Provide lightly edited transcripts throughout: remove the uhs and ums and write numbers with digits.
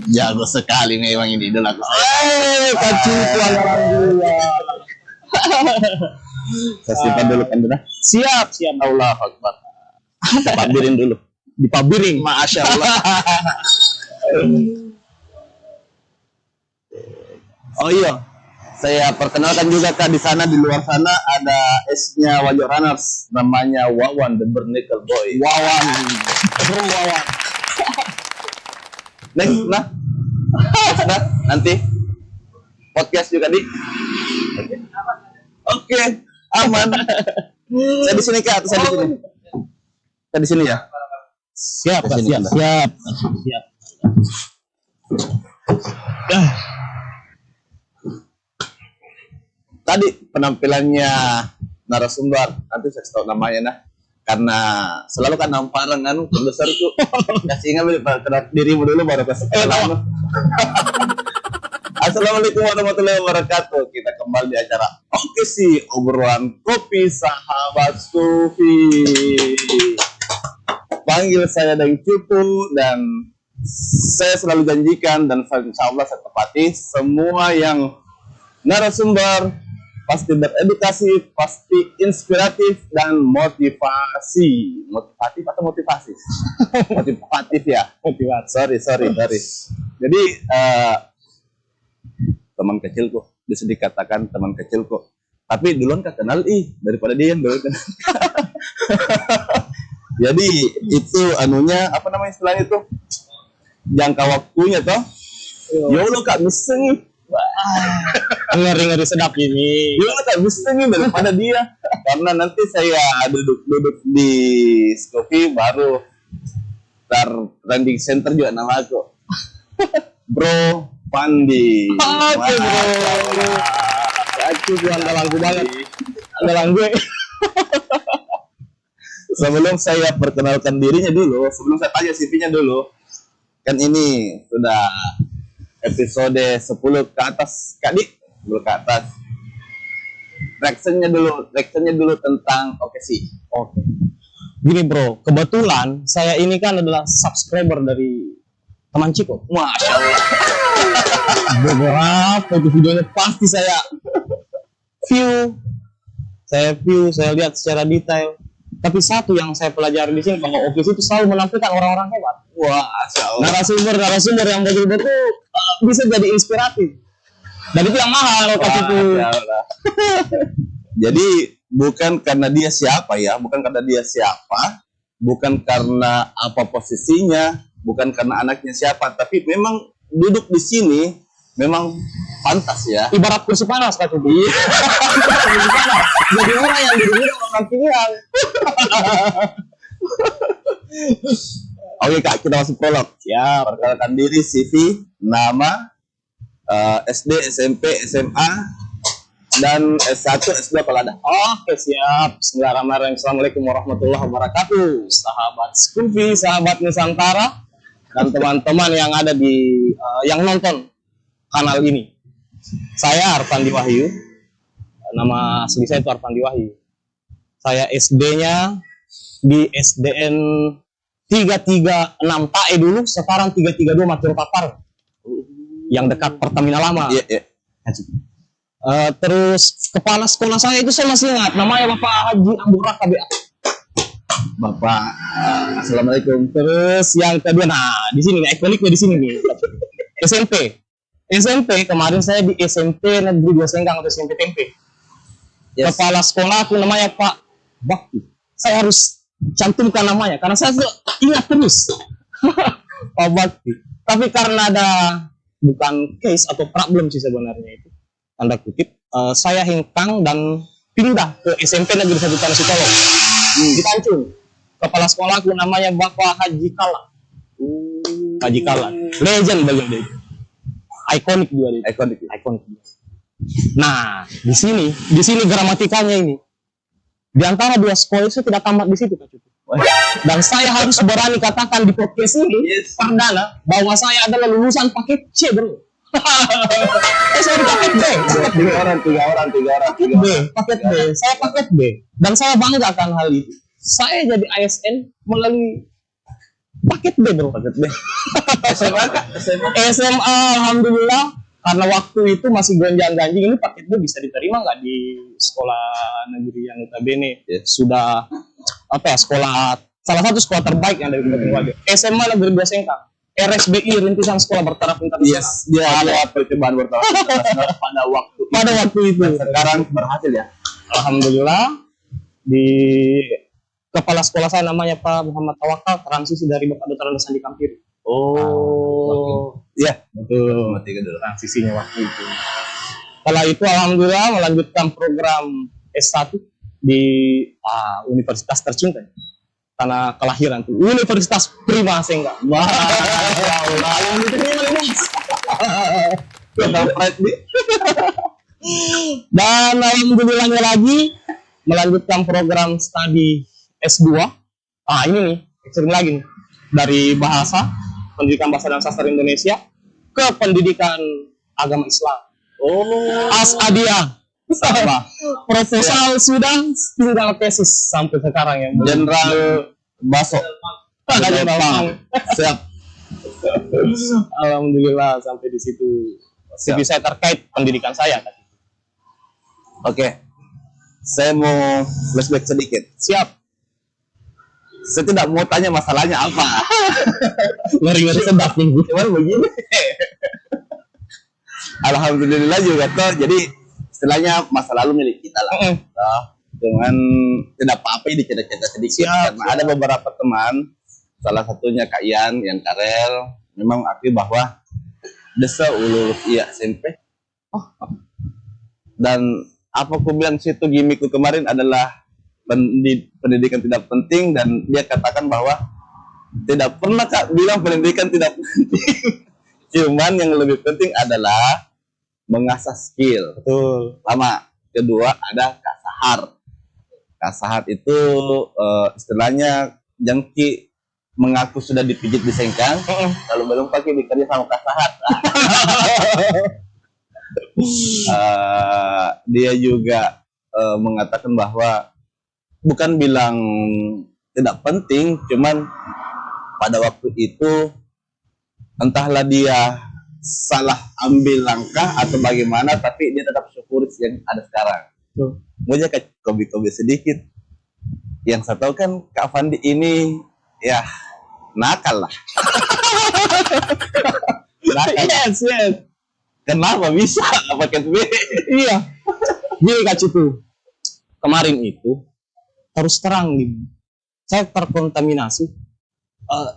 Jago sekali memang ini idola aku. Saya simpan dulu kan dulu. Siap. Allahu Akbar. Pabirin dulu. Dipabiring. Masya Allah. Oh iya, saya perkenalkan juga Kak, di sana di luar sana ada S-nya Wajok Runners, namanya Wawan the Bernickel Boy. Wawan. Nah, nanti podcast juga di. Oke, aman. Saya di sini Kak, saya di sini. Saya di sini ya. Siap. Tadi penampilannya narasumber, nanti saya tahu namanya nah, karena selalu kan namparan anu besar tuh. Kasih ingat kenal dirimu dulu baru kasih. Assalamualaikum warahmatullahi wabarakatuh. Kita kembali di acara Oke sih, obrolan kopi sahabat Sufi. Panggil saya Deng Cupu, dan saya selalu janjikan dan insya Allah saya tepati, semua yang narasumber pasti beredukasi, pasti inspiratif dan motivasi. Motivatif atau motivasi? Motivatif ya. Sorry. Jadi teman kecilku, bisa dikatakan teman kecilku. Tapi duluan Kak kenal daripada dia yang dulu kenal. Jadi itu anunya apa namanya istilahnya itu? Jangka waktunya toh. Ya Allah Kak, bisa nih. Ngeri sedap ini. Ya Allah Kak, bisa nih daripada dia. Karena nanti saya duduk di Skopi baru trending center juga nama aku. Bro Pandi. Oke bro. Aku juga andalan gue banget. Andalan gue. Sebelum saya perkenalkan dirinya dulu, sebelum saya tanya CV-nya dulu, kan ini sudah episode 10 ke atas, Kak Dik, 10 ke atas. Reaksinya dulu tentang Oke sih. Oke. Gini bro, kebetulan saya ini kan adalah subscriber dari teman Ciko. Masya Allah. Beberapa itu videonya pasti saya view, saya lihat secara detail. Tapi satu yang saya pelajari di sini bahwa Office itu selalu menampilkan orang-orang hebat. Wah, Masya Allah. Narasumber yang betul-betul bisa jadi inspiratif. Dan itu yang mahal Wah, kasih itu. Masya Allah. Jadi bukan karena dia siapa ya, bukan karena dia siapa, bukan karena apa posisinya, bukan karena anaknya siapa, tapi memang duduk di sini memang pantas ya. Ibarat kursi panas Kak Cuti. Kursi panas. Jadi orang yang diri orang pilihan. Oke Kak, kita masuk prolog. Ya, Perkenalkan diri, CV, nama, SD, SMP, SMA, dan S1, S2 kalau ada. oke siap. Bismillahirrahmanirrahim. Assalamualaikum warahmatullahi wabarakatuh. Sahabat Skufi, sahabat Nusantara, dan teman-teman yang ada di yang nonton kanal ini. Saya Arfandi Wahyu. Nama asli saya itu Arfandi Wahyu. Saya SD-nya di SDN 336 TAE dulu, sekarang 332 Matur Papar. Yang dekat Pertamina Lama. Iya, iya. Terus kepala sekolah saya itu saya masih ingat namanya Bapak Haji Ambura KBA. Bapak, Assalamualaikum. Terus yang kedua, nah di sini nih, ikoniknya di sini nih. SMP kemarin saya di SMP Negeri 2 Sengkang atau SMP Tempe. Yes. Kepala sekolah aku namanya Pak Bakti. Saya harus cantumkan namanya karena saya ingat terus. Pak Bakti. Tapi karena ada bukan case atau problem sih sebenarnya itu, tanda kutip, saya hengkang dan pindah ke SMP Negeri 1 Tanah Sitolo di Tanjung. Kepala sekolah aku namanya Bapak Haji Kala. Haji Kala, legend bagi dia. Ikonik juga dia. Ikonik. Nah, di sini gramatikanya ini. Di antara dua sekolah itu saya tidak tamat di situ, Kak Cucu. Dan saya harus berani katakan di podcast ini, Yes. perdana, bahwa saya adalah lulusan paket C, bro. Saya di paket B. Tiga orang. Paket B. Saya paket B. Dan saya bangga akan hal itu. Saya jadi ASN melalui paket B, bro. Paket B. SMA Kak? SMA, alhamdulillah. Karena waktu itu masih gonjang-ganjing, ini paket B bisa diterima nggak di sekolah negeri yang notabene sudah sekolah salah satu sekolah terbaik yang dari Kabupaten Wajo. SMA Negeri 2 Sengkang, RSBI Rintisan Sekolah Bertaraf Internasional. Yes, dia ada percobaan bertaraf internasional pada waktu itu. Sekarang berhasil ya. Alhamdulillah. Di kepala sekolah saya namanya Pak Muhammad Tawakal, transisi dari Bapak Dr. Andes Sandi Kampiri. Iya, Betul. mati dulu. Transisinya waktu itu. Setelah itu alhamdulillah melanjutkan program S1 di universitas tercinta tanah kelahiran tuh, Universitas Prima Sengga. Wah, yang diterima nih. Dan alhamdulillahnya lagi melanjutkan program studi S2. Ini nih, ekstrim lagi nih. Dari bahasa, pendidikan bahasa dan sastra Indonesia ke pendidikan agama Islam. As-Adiyah. Sama. Proposal sudah, tinggal tesis sampai sekarang ya. Jenderal Baso. Siap. Alhamdulillah sampai di situ. Jadi saya terkait pendidikan saya. Oke. Saya mau flashback sedikit. Siap. Saya tidak mau tanya masalahnya apa. Ngeri-ngeri sedap nih. Cuman begini. Alhamdulillah juga toh. Jadi istilahnya masa lalu milik kita lah. Dengan tidak apa-apa diceda-ceda sedikit. Karena ada beberapa teman, salah satunya Kak Ian, yang Karel, memang akui bahwa desa ulul iya SMP. Dan apa aku bilang situ gimmickku kemarin adalah pendidikan tidak penting, dan dia katakan bahwa tidak pernah Kak bilang pendidikan tidak penting. Cuman yang lebih penting adalah mengasah skill. Betul. Pertama, kedua ada kasahar. Kasahar itu istilahnya jengki mengaku sudah dipijit di sengkang, kalau belum pakai dikerja sama kasahar. Dia juga mengatakan bahwa bukan bilang tidak penting, cuman pada waktu itu entahlah dia salah ambil langkah atau bagaimana, tapi dia tetap syukuri yang ada sekarang. Mungkin kayak kobi-kobi sedikit. Yang saya tahu kan Kak Fandi ini ya nakal lah. Nakal. Yes, yes. Kenapa bisa pakai B? Iya. Gini Kak Cipu. Kemarin itu terus terang nih, saya terkontaminasi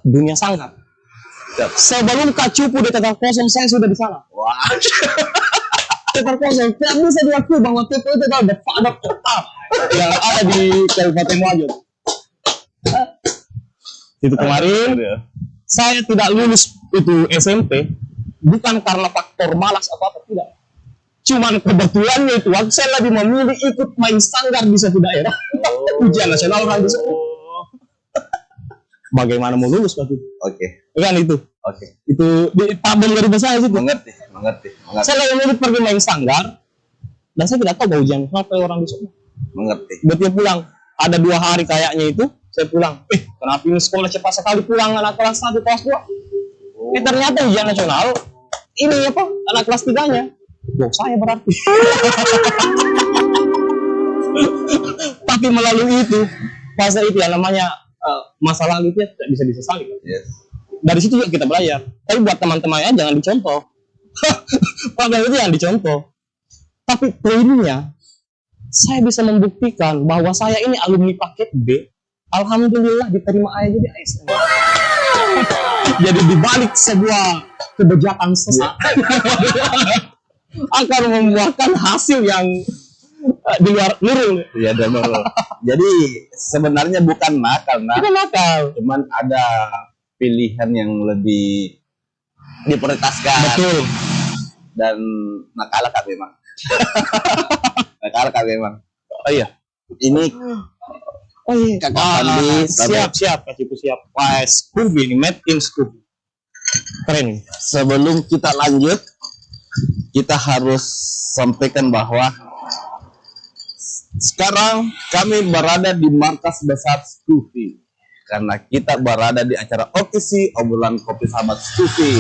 dunia sangat. Sebelum Kak Cipu di Tegal Kosong, saya sudah di sana. Wah, Tegal Kosong tidak bisa diakui bahwa TP itu adalah the father of art yang ada di Kabupaten Wajir. Itu kemarin saya tidak lulus itu SMP bukan karena faktor malas atau apa, tidak. Cuman kebetulannya itu waktu saya lebih memilih ikut main sanggar di satu daerah. Ujian nasional orang di sana. Bagaimana mau lulus waktu itu? oke, Kan itu. oke. Itu di tabung dari saya situ. Mengerti. Saya lebih memilih pergi main sanggar dan saya tidak tahu bahwa ujian nasional kayak orang di sana. Mengerti. Berarti pulang. Ada 2 hari kayaknya itu saya pulang. Kenapa ini sekolah cepat sekali pulang anak kelas 1, kelas 2? Ternyata ujian nasional ini apa? Anak kelas 3-nya. Loh, saya berarti. Tapi melalui itu, fase itu yang namanya masalah itu ya tidak bisa disesali. Yes. Dari situ juga kita belajar. Tapi buat teman-temannya jangan dicontoh. Padahal itu yang dicontoh. Tapi poinnya, saya bisa membuktikan bahwa saya ini alumni paket B. Alhamdulillah diterima aja jadi ASN. Jadi dibalik sebuah kebijakan sesat akan membuahkan hasil yang di luar nurul. Iya, dan jadi sebenarnya bukan nakal, nah. Itu nakal. Cuman ada pilihan yang lebih diprioritaskan. Betul. Dan nakal Kak memang. Nakal Kak memang. Oh iya. Ini Oh iya. Kak Fandi, Siap. Kak Cipu siap. Wah, Scooby ini, made in Scooby. Keren. sebelum kita lanjut, kita harus sampaikan bahwa sekarang kami berada di markas besar Scooby karena kita berada di acara OKC, obrolan kopi sahabat Scooby.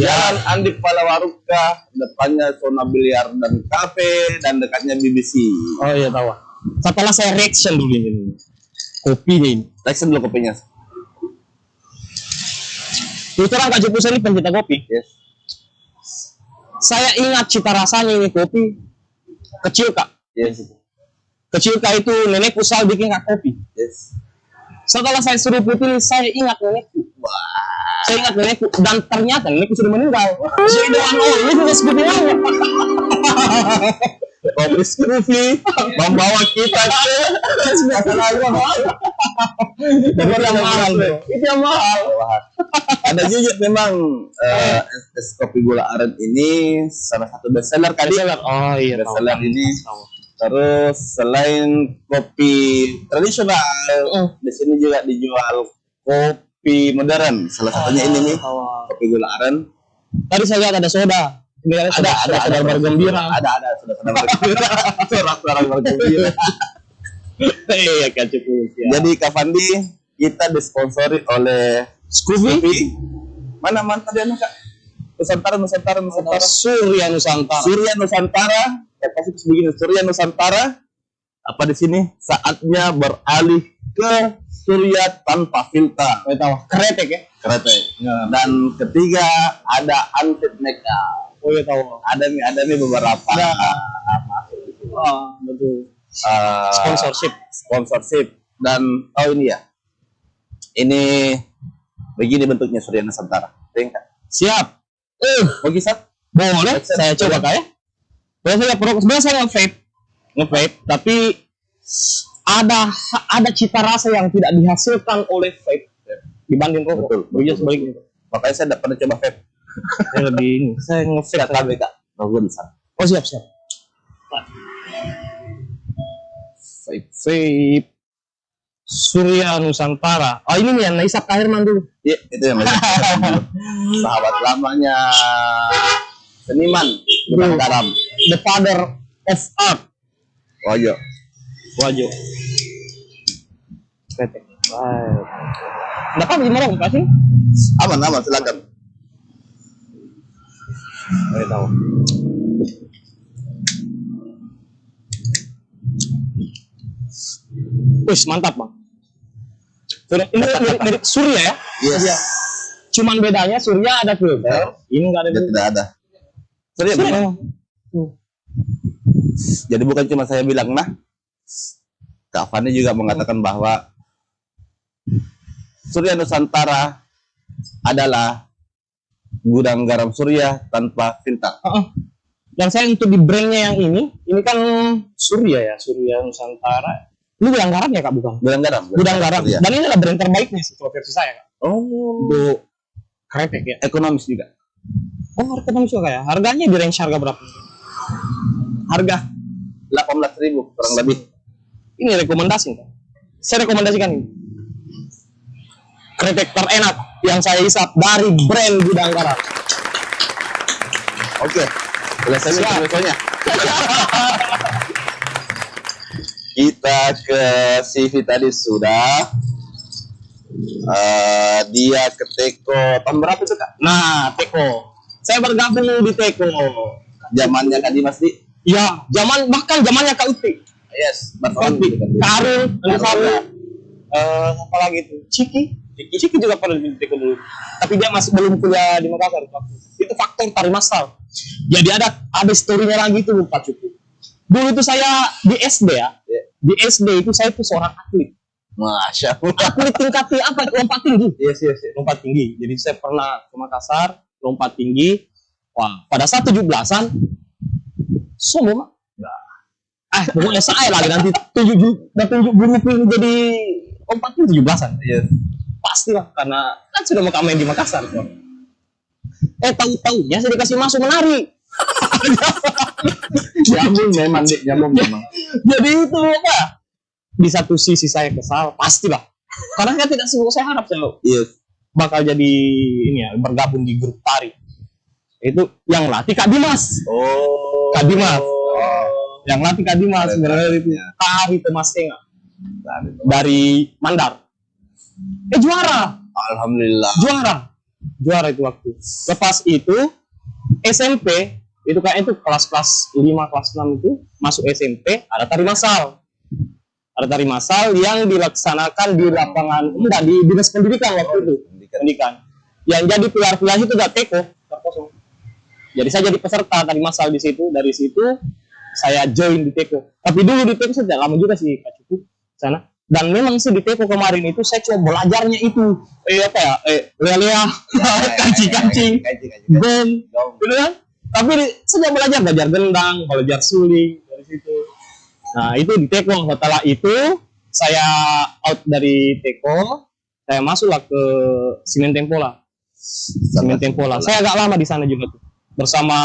Jalan Andi Palawaruka, depannya Zona Biliar dan Cafe, dan dekatnya BBC. Oh iya tahu. Setelah saya reaction dulu ini. Kopinya ini. Reaction dulu kopinya. Terus terang Kak Cipu ini pencinta kopi. Yes. Saya ingat cita rasanya ini kopi kecil Kak. Yes. Kecil Kak itu nenekku selalu bikin Kak kopi. Yes. Setelah saya seruput ini, saya ingat nenekku. Wah. Saya ingat nenekku dan ternyata nenekku sudah meninggal. Jadi ini juga seperti apa? Kopi Scooby membawa kita ke masa lalu. Itu yang mahal, bro. Itu yang mahal. Ada jujur memang es kopi gula aren ini salah satu bestseller kali. Oh iya. Bestseller ini. Terus selain kopi tradisional, di sini juga dijual kopi modern. Salah satunya ini nih, kopi gula aren. Tadi saya lihat ada soda. Ada bergembira. Ada sudah bergembira. Suara bergembira. Iya Kak Cipu. Jadi Kak Fandi, kita disponsori oleh Scooby. Mana tadi Kak? Nusantara. Surya Nusantara. Surya Nusantara. Kasih begini, Surya Nusantara. Apa di sini? Saatnya beralih ke Surya tanpa filter. Kretek ya. Kretek. Dan ketiga ada Antit Makeup. Oh iya tahu. Ada nih beberapa. Betul. Sponsorship. Dan ini ya. Ini begini bentuknya Surya Nusantara. Tingkat. Siap. Mau kisah? Boleh. Saya coba Kak ya. Sebenarnya saya nge-vape, tapi ada cita rasa yang tidak dihasilkan oleh vape dibanding rokok. Betul. Sebaliknya. Makanya saya tidak pernah coba vape. Saya lebih ini. Saya nge-vape Kak Kak. Logo di sana. Oh siap. Vape Surya Nusantara. Oh ini nih yang Naisap Kahirman dulu. Iya, itu yang sahabat lamanya seniman bukan garam. The father of art. Wajo. kretek. Baik. Dapat gimana Om kasih? Aman, aman, silakan. Saya tahu. Wih, mantap bang. Ini mirip Surya ya? Yes. Iya. Cuman bedanya Surya ada filter, ini nggak ada Dia filter. tidak ada. Surya Surya memang. memang. Jadi bukan cuma saya bilang, nah, Kak Fani juga mengatakan bahwa Surya Nusantara adalah gudang garam Surya tanpa filter. Dan saya untuk di brandnya yang ini kan Surya ya, Surya Nusantara. Ini gudang garam ya kak bukan? Gudang garam. Gudang garam. Surya. Dan ini adalah brand terbaiknya sih kalau versi saya kak. Oh, Untuk kretek ya. ekonomis juga. Oh harga juga ya. Harganya di range harga berapa? Harga 18.000 kurang lebih. Ini rekomendasi kak. Saya rekomendasikan ini. Kretek terenak yang saya hisap dari brand gudang garam. Oke. Selesai Siap. videonya. Kita ke CV tadi sudah. Dia ke Teko tahun berapa itu kak? Nah, Teko. Saya bergabung di Teko. Zamannya Kak Dimas di. Ya, bahkan zamannya Kak Uti. Yes. Kak Uti, Karul, Lalu apa lagi itu? Ciki juga pernah di Teko dulu. Tapi dia masih belum kuliah di Makassar. Itu faktor tari masal. Jadi ada story-nya lagi itu lupa cukup. Dulu itu saya di SD ya. Di SD itu saya itu seorang atlet. Masya Allah. Atlet tingkat apa? Lompat tinggi. Yes. Lompat tinggi. Jadi saya pernah ke Makassar, lompat tinggi. Wah, pada saat 17-an sombong Mak. Pokoknya saya lagi nanti tunjuk buru jadi lompat tinggi 17-an. Yes. Pastilah karena kan sudah mau main di Makassar. Tahu-tahunya saya dikasih masuk menari. Jamun memang. Jadi itu apa? Di satu sisi saya kesal, pastilah. Karena saya tidak sungguh saya harap saya Yes. bakal jadi ini ya, bergabung di grup tari. Itu yang latih Kak Dimas. Oh. Kak Dimas. Yang latih Kak Dimas sebenarnya itu Ya. Tari Thomas Tenga dari Mandar. Juara. Alhamdulillah. Juara itu waktu. Lepas itu SMP itu kayaknya itu kelas 5 kelas 6 itu masuk SMP ada tari masal. Ada tari masal yang dilaksanakan di lapangan enggak di dinas pendidikan waktu itu. Pendidikan. Yang jadi pilar-pilar itu gak Teko, kosong. Jadi saya jadi peserta tari masal di situ. Dari situ saya join di Teko. Tapi dulu di Teko sudah lama juga sih Kak Cukup sana. Dan memang sih di Teko kemarin itu saya coba belajarnya itu lea kancing gong gitu kan. Tapi saya belajar gendang, belajar suling dari situ. Nah itu di Teko. Setelah itu saya out dari Teko, saya masuklah ke Semen Tempola. Saya agak lama di sana juga tuh. Bersama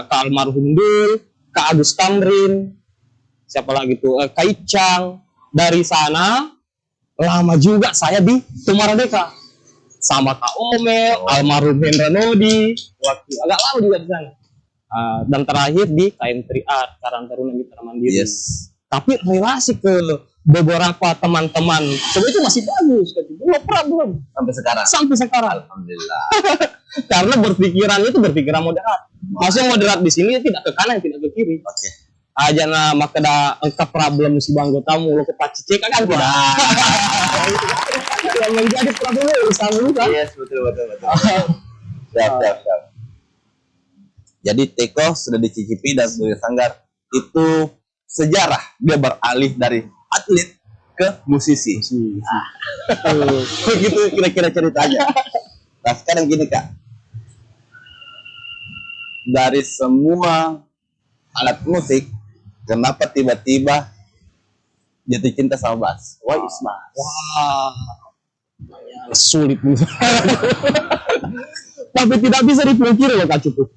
Kak Almarhum Dul, Kak Agus Tamrin, siapa lagi tuh, Kak Icang. Dari sana lama juga saya di Tumaradeka sama Kak Omel, Almarhum Hendra Nodi, waktu agak lama juga di sana. Dan terakhir di KM3 Art, Karang Taruna Mitra Mandiri. Yes. Tapi relasi ke beberapa teman-teman coba itu masih bagus, belum problem sampai sekarang. Alhamdulillah. Karena berpikiran moderat. Maksudnya moderat di sini tidak ke kanan, tidak ke kiri. Oke. Aja na makada angka problem si bangga tamu lo ke pacicek kan tidak. Yang menjadi problem urusan lu kan. Yes, betul. Siap. Jadi Teko sudah dicicipi dan sebagai sanggar itu sejarah dia beralih dari atlet ke musisi. Begitu kira-kira ceritanya. Nah sekarang gini Kak, dari semua alat musik, kenapa tiba-tiba jatuh cinta sama bass? Why is bass? Wah, sulit. Tapi tidak bisa dipungkiri loh Kak Cukup.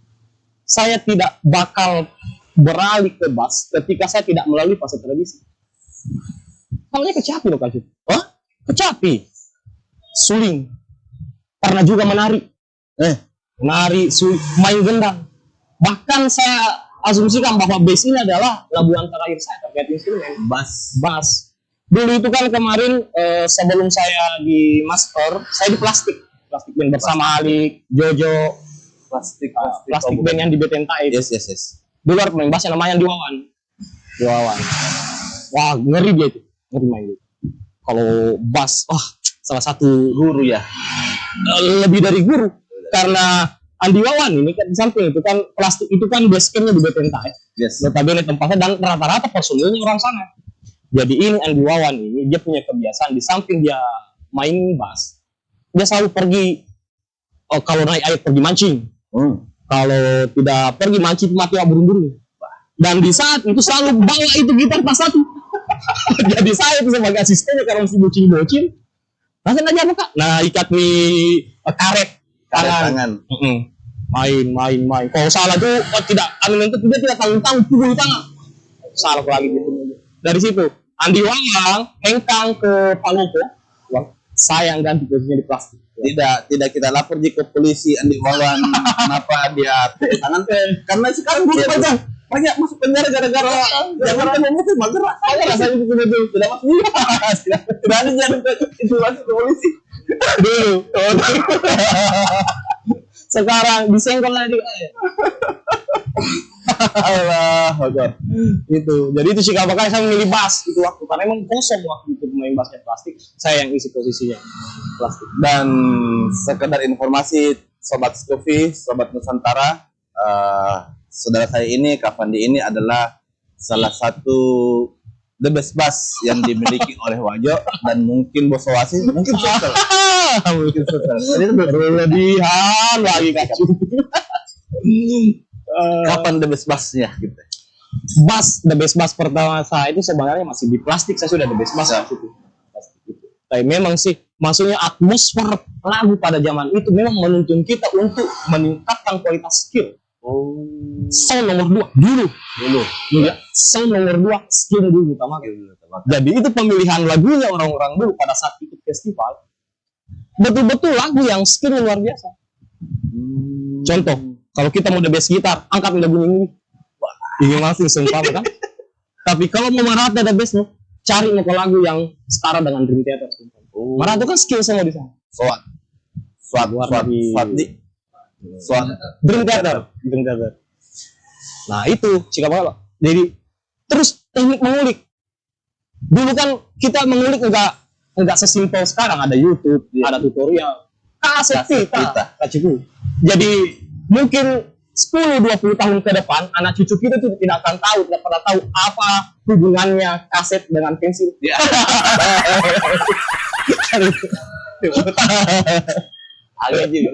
Saya tidak bakal beralih ke bass ketika saya tidak melalui fase tradisi. Soalnya kecapi loh Kak Cukup. Kecapi, suling, pernah juga menari, main gendang. Bahkan saya asumsikan bahwa bass ini adalah labuan terakhir saya terkait instrumen. Bass. Dulu itu kan kemarin sebelum saya di master, saya di plastik band bersama Ali, Jojo, Plastik plastik band yang di Betenta itu. Yes. Dulu ada pemain bassnya namanya Di Wawan. Wah, ngeri dia itu. Ngeri main dia. Kalau bass, salah satu guru ya. Lebih dari guru. Karena Andi Wawan ini kan di samping itu kan plastik itu kan basecampnya di Betenta ya. Yes. Notabene tempatnya dan rata-rata personilnya orang sana. Jadi ini Andi Wawan ini dia punya kebiasaan di samping dia main bass, dia selalu pergi kalau naik air pergi mancing. Kalau tidak pergi mancing mati burung-burung. Dan di saat itu selalu bawa itu gitar tas satu. Jadi saya itu sebagai asistennya karena masih bocil-bocil. Langsung aja buka. Nah ikat nih karet tangan. Main. Kalau salah tuh tidak itu dia tidak tanggung pukul tangan. Salah lagi gitu. Dari situ Andi Wawan hengkang ke Palopo. Saya yang ganti posisinya di plastik. Tidak kita lapor ke polisi Andi Wawan kenapa dia tangan karena sekarang guru banyak masuk penjara gara-gara jangan kan ngomong mager rasanya betul tidak masuk tidak ada jadi itu masuk ke polisi dulu. Sekarang disenggol lagi. Allah itu. Jadi itu sih makanya saya memilih bass itu waktu karena emang kosong waktu itu main bassnya plastik. Saya yang isi posisinya plastik. Dan sekedar informasi sobat Scoopy, sobat Nusantara, saudara saya ini Kavandi ini adalah salah satu the best bass yang dimiliki oleh Wajo dan mungkin Bos Oasis mungkin Sulsel. Jadi berlebihan lagi kakak. Kapan the best bassnya gitu? The best bass pertama saya itu sebenarnya masih di plastik. Saya sudah the best bass itu. Tapi memang sih maksudnya atmosfer lagu pada zaman itu memang menuntun kita untuk meningkatkan kualitas skill. Sound nomor 2 dulu. Ya. Sound nomor 2 skill dulu utama. Jadi itu pemilihan lagunya orang-orang dulu pada saat ikut festival. Betul-betul lagu yang skillnya luar biasa. Contoh, kalau kita mau the bass gitar, angkat lagu ini. Ini masih sumpah kan. Tapi kalau mau merata the bass nih, cari mau lagu yang setara dengan Dream Theater. Merata kan skill semua di sana. Swat Dream Theater. Nah itu jika apa? Jadi terus teknik mengulik. Dulu kan kita mengulik enggak sesimpel sekarang, ada YouTube, ada tutorial. Kaset kita. Jadi mungkin 10-20 tahun ke depan anak cucu kita tuh tidak akan tahu, tidak pernah tahu apa hubungannya kaset dengan pensil. Ya. Agak jadi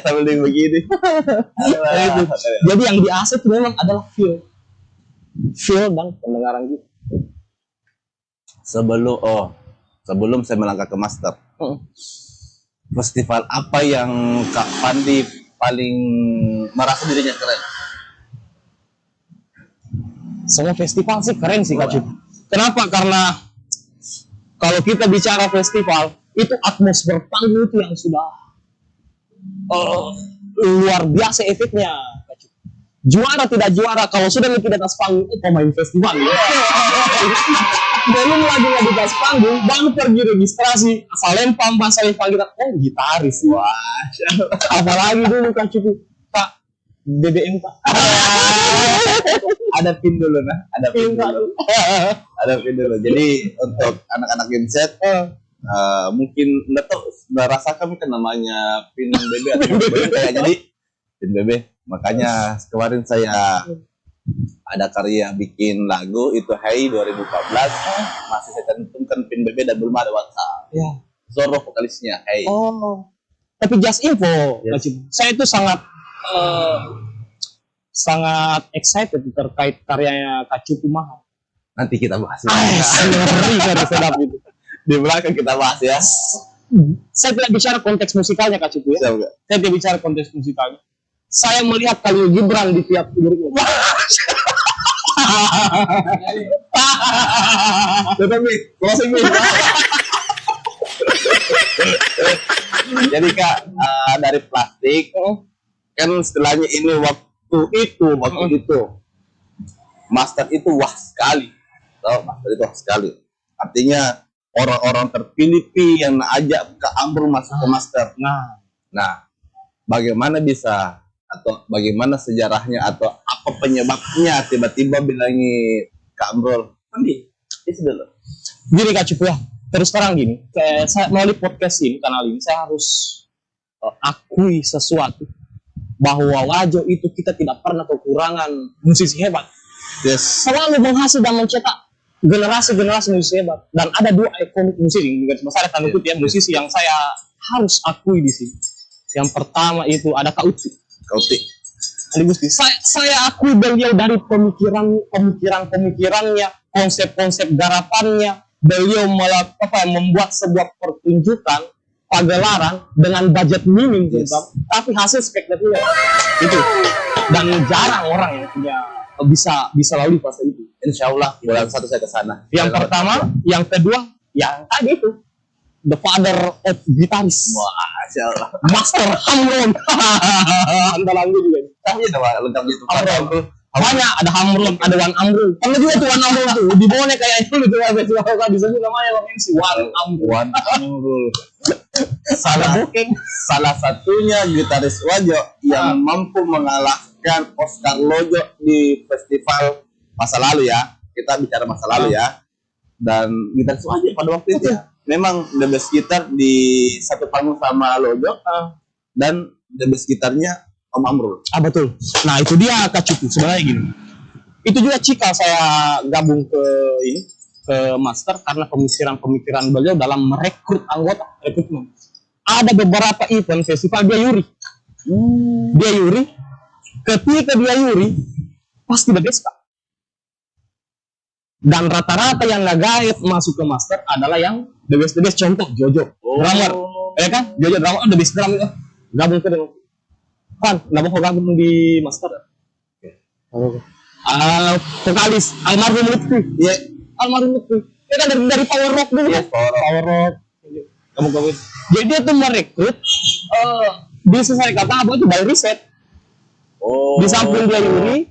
sambil begini. Jadi yang di aset memang adalah feel dan pendengaran gitu. Sebelum saya melangkah ke master, festival apa yang Kak Pandi paling merasa dirinya keren? Semua festival sih keren sih Kak Cip. Kenapa? Karena kalau kita bicara festival itu atmosfer panggung itu yang sudah luar biasa efeknya. Juara tidak juara kalau sudah di atas panggung itu pemain festival ya. Belum lagi di atas panggung baru pergi registrasi asal lempam bahasa lempam kita gitaris. Wah, apalagi dulu Kak Cukup Kak BBM Kak. Ada pin dulu ada pin dulu. Jadi untuk anak-anak genset mungkin nggak rasakan kan namanya pin BB atau BB kayak jadi pin BB. Makanya kemarin saya ada karya bikin lagu itu Hey 2014 masih saya cantumkan pin BB dan belum ada WhatsApp. Ya. Zoro vokalisnya Hey. Tapi just info, yes. Saya itu sangat excited terkait karyanya Kak Cupu Mahal. Nanti kita bahas. Sedap itu. Di belakang kita bahas ya. Saya tidak bicara konteks musikalnya Kak Cupu ya. Saya tidak bicara konteks musikalnya. Saya melihat Khalil Gibran di tiap liriknya. Tetapi closing nih. Jadi Kak dari plastik kan istilahnya ini waktu itu master itu wah sekali. Master itu wah sekali. Artinya orang-orang terpilih yang ajak ke Amrul masuk ke master. Nah, bagaimana bisa atau bagaimana sejarahnya atau apa penyebabnya tiba-tiba bilangi ke Amrul? Itu dulu. Gini Kak Cipu ya, terus terang gini, saya melalui podcast ini, kanal ini, saya harus akui sesuatu bahwa Wajo itu kita tidak pernah kekurangan musisi hebat. Yes. Selalu menghasil dan mencetak generasi-generasi musisi hebat. Dan ada 2 ikonik musisi, saya tanda kutip ya, musisi yang saya harus akui di sini. Yang pertama itu ada Kak Uti. Ali Gusti. Saya akui beliau dari pemikirannya, konsep-konsep garapannya. Beliau membuat sebuah pertunjukan pagelaran dengan budget minim, tapi hasil spektakuler. Itu. Dan jarang orang yang punya bisa lalui fase itu. Insya Allah bulan 1 saya ke sana. Yang pertama, yang kedua, yang tadi itu the father of gitaris. Masya Allah. Master Hamron. Andalan gue juga. Tapi nama lengkapnya itu Hamron. Banyak, ada Hamron, ada Wan Amrul. Kan juga tuh Wan Amrul tuh. Di bawahnya kayak itu gitu ya. Kalau bisa juga namanya Bang MC Wan Amrul. Wan Amrul. Salah satunya gitaris Wajo yang mampu mengalahkan Oscar Lojo di festival masa lalu ya. Kita bicara masa lalu ya. Dan gitaris Wajo pada waktu itu memang the best gitar di satu panggung sama Lojo dan the best gitarnya Om Amrul. Betul. Nah itu dia Kak Cupu sebenarnya gini. Itu juga cikal saya gabung ke master karena pemikiran beliau dalam merekrut anggota rekrutmen. Ada beberapa event festival dia yuri. Dia yuri. Ketika dia yuri pasti the best Kak. Dan rata-rata yang nggak masuk ke master adalah yang the best. Contoh Jojo drummer, ya kan? Jojo drummer the best drum itu gabung ke dengan kan, kenapa kok gabung di master? Vokalis almarhum Lutfi, ya almarhum Lutfi. Ya kan dari power rock dulu kan? Power rock. Gabung. Jadi dia tuh merekrut, bisa saya kata apa itu by riset. Di samping dia yuri,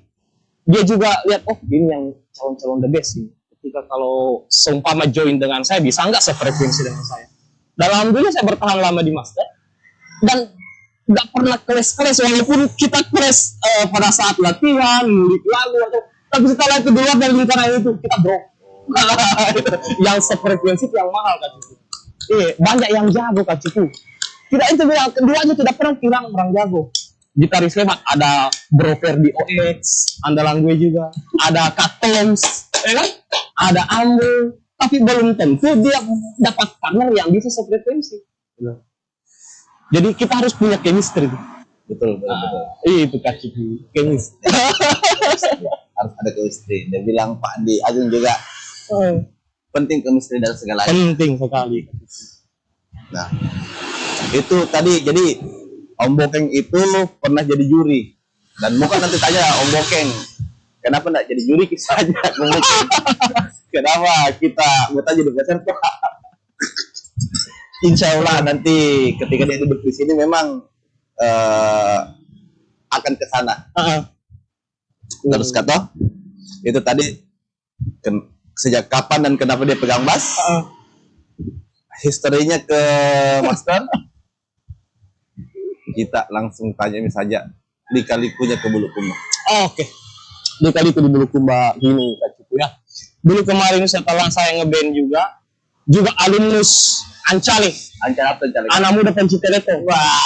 dia juga lihat ini yang calon-calon the best sih. Ketika kalau seumpama join dengan saya bisa nggak sefrekuensi dengan saya. Dan alhamdulillah saya bertahan lama di master dan nggak pernah keles walaupun kita keles pada saat latihan, ngulik lagu tapi setelah itu keluar dari lingkaran itu kita bro. Yang sefrekuensi yang mahal Kak Cipu. Banyak yang jago Kak Cipu. Tidak itu bilang keduanya tidak pernah hilang orang jago. Gitaris hebat ada Bro Ferdi OX, andalan gue juga. Ada Kak Toms, ya kan? Ada Amrul, tapi belum tentu dia dapat partner yang bisa sefrekuensi. Jadi kita harus punya chemistry. Betul. Itu Kak Cipu, chemistry. Harus ada chemistry. Dia bilang Pak Andi Agung juga penting chemistry dalam segalanya. Penting sekali. Nah, itu tadi jadi Om Bokeng itu pernah jadi juri dan bukan nanti tanya Om Bokeng kenapa enggak jadi juri kisah aja kenapa kita buat aja di peserta. Insya Allah nanti ketika dia duduk di sini memang akan ke sana. Terus kata itu tadi sejak kapan dan kenapa dia pegang bass, historinya ke master. Kita langsung tanya saja lika-likunya ke Bulukumba. Oke. Lika-liku di Bulukumba gini Kak Cipu ya. Dulu kemarin setelah saya ngeband juga alumnus Ancali. Anak muda Penciteleto. Wah.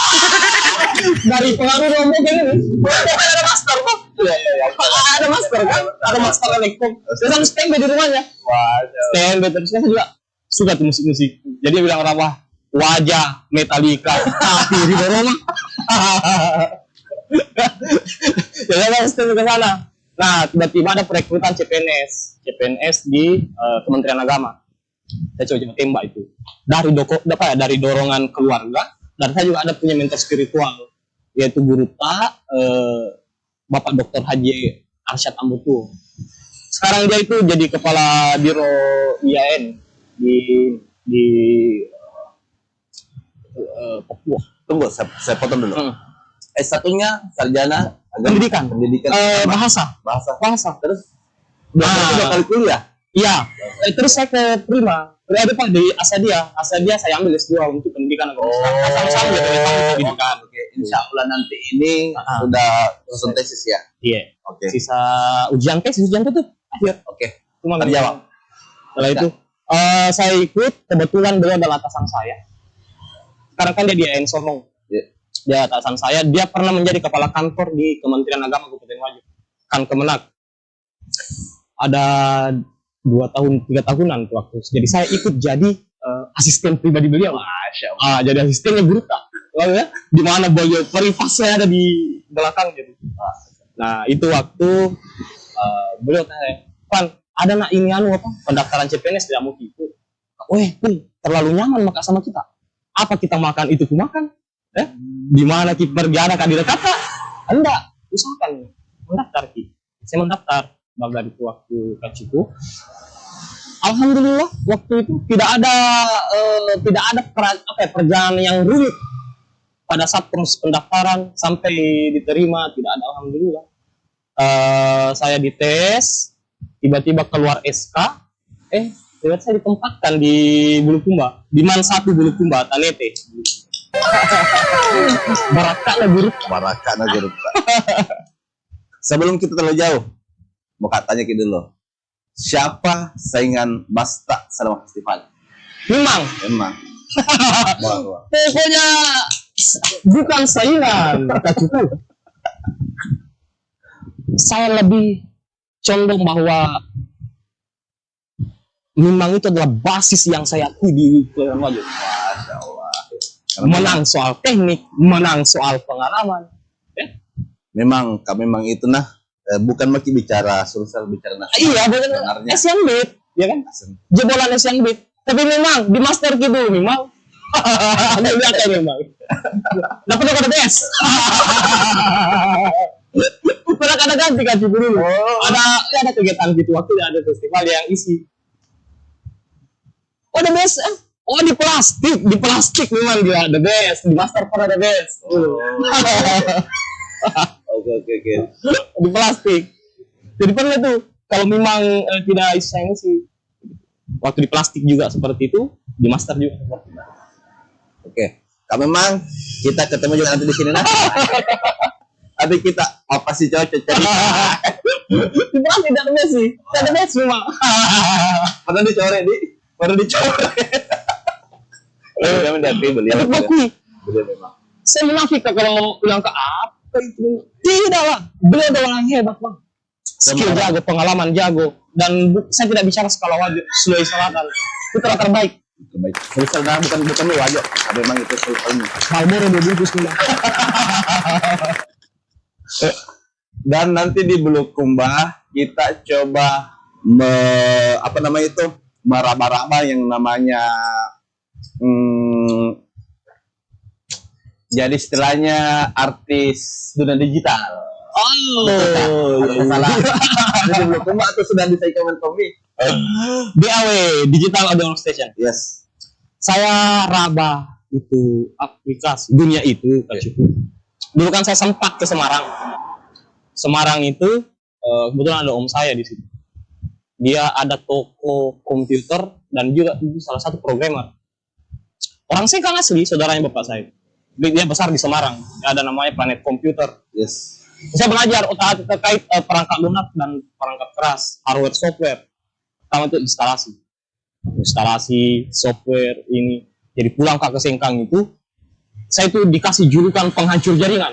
Dari pengaruh rombongan ini. Ada master kok. Iya. Ada master kan? Ada master elektro. Terus stand di rumahnya. Wah. Stand terus saya juga suka tuh musik-musik. Jadi dia bilang apa? Wajah Metallica tapi di Roma. Jadi saya stand ke sana. Nah, tiba-tiba ada perekrutan CPNS di Kementerian Agama. Saya coba tembak itu dari dorongan keluarga dan saya juga ada punya mentor spiritual yaitu Guru Tak Bapak Dr. Haji Arsyad Ambutu. Sekarang dia itu jadi kepala biro IAIN di Papua. Tunggu, saya potong dulu. S1-nya sarjana pendidikan bahasa. Terus Udah kali kuliah. Iya, terus saya ke Prima. Ada Pak di Asadia saya ambil S2 untuk pendidikan agama Islam. Sama-sama gitu pendidikan. Oke, insya Allah nanti ini sudah susun tesis ya. Iya. Oke. Sisa ujian tuh akhir. Oke. Cuma Terjawab. Setelah itu saya ikut, kebetulan beliau adalah atasan saya. Sekarang kan dia di AN Sorong. Iya. Dia atasan saya, dia pernah menjadi kepala kantor di Kementerian Agama Kabupaten Wajo. Kan Kemenak. Ada 3 tahunan tuh waktu. Jadi saya ikut jadi asisten pribadi beliau. Masya Allah. Jadi asistennya guru tak. Lalu ya, di mana beliau privasinya ada di belakang gitu. Nah, itu waktu beliau tanya, "Pan, ada nak ini apa? Pendaftaran CPNS tidak mau ikut." "Weh, terlalu nyaman maka sama kita. Apa kita makan itu ku makan? Di mana kita pergi ada kandidat kata? Enggak, usahakan mendaftar ki." Saya mendaftar dari itu waktu kaciku. Alhamdulillah waktu itu tidak ada perjalanan yang rumit pada saat proses pendaftaran sampai diterima, tidak ada. Alhamdulillah. Saya dites, tiba-tiba keluar SK, tiba-tiba saya ditempatkan di Bulukumba, di Man 1 Bulukumba, Tanete. Barakah guru. Sebelum kita terlalu jauh, mau tanya kita dulu. Siapa saingan Basta selama festival? Memang. Wah. Pokoknya bukan saingan, Kak Cukup. Saya lebih condong bahwa memang itu adalah basis yang saya akui di Kepulauan Wajo. Masya Allah. Menang soal teknik, menang soal pengalaman. Memang itu bukan maki bicara sosial, bicara nasional. Iya, Sebenarnya. Asian Beat, ya kan? Jebolan Asian Beat. Tapi memang di master gitu memang. Ada lihat memang. Nah, pernah ada tes. Pernah ada ganti dulu. Ada kegiatan gitu waktu ada festival yang isi. Oh, the best. Di plastik memang dia the best. Di master pernah the best. Oke. Di plastik. Jadi pernah tuh kalau memang tidak bisa ini sih waktu di plastik juga seperti itu, di master juga seperti itu. Oke. Kalau memang kita ketemu juga nanti di sini nah. Tapi kita apa sih cocok cerita? Di plastik tidak ada sih. Tidak ada best memang. Pernah dicoret. Memang dari beliau. Beliau memang. Saya munafik kalau bilang ke apa itu. Tidak lah. Beliau adalah orang hebat bang. Skill jago, pengalaman jago, dan saya tidak bicara skala Wajo, Sulawesi Selatan. Itu terbaik. Misalnya bukan lu Wajo. Memang itu sultan. Marlboro 2 bungkus memang. Dan nanti di Bulukumba kita coba meraba-raba yang namanya jadi istilahnya artis dunia digital. Salah. Jadi Bulukumba atau sudah bisa Kemenkomi? DAW, Digital Audio Station. Yes. Saya raba itu aplikasi dunia itu Kak Cukup. Dulu kan saya sempat ke Semarang. Semarang itu kebetulan ada om saya di situ. Dia ada toko komputer dan juga salah satu programmer. Orang saya kan asli, saudaranya bapak saya. Dia besar di Semarang. Ada namanya Planet Computer. Yes. Saya belajar terkait perangkat lunak dan perangkat keras, hardware, software. Pertama itu instalasi software ini. Jadi pulang ke Sengkang itu, saya itu dikasih julukan penghancur jaringan.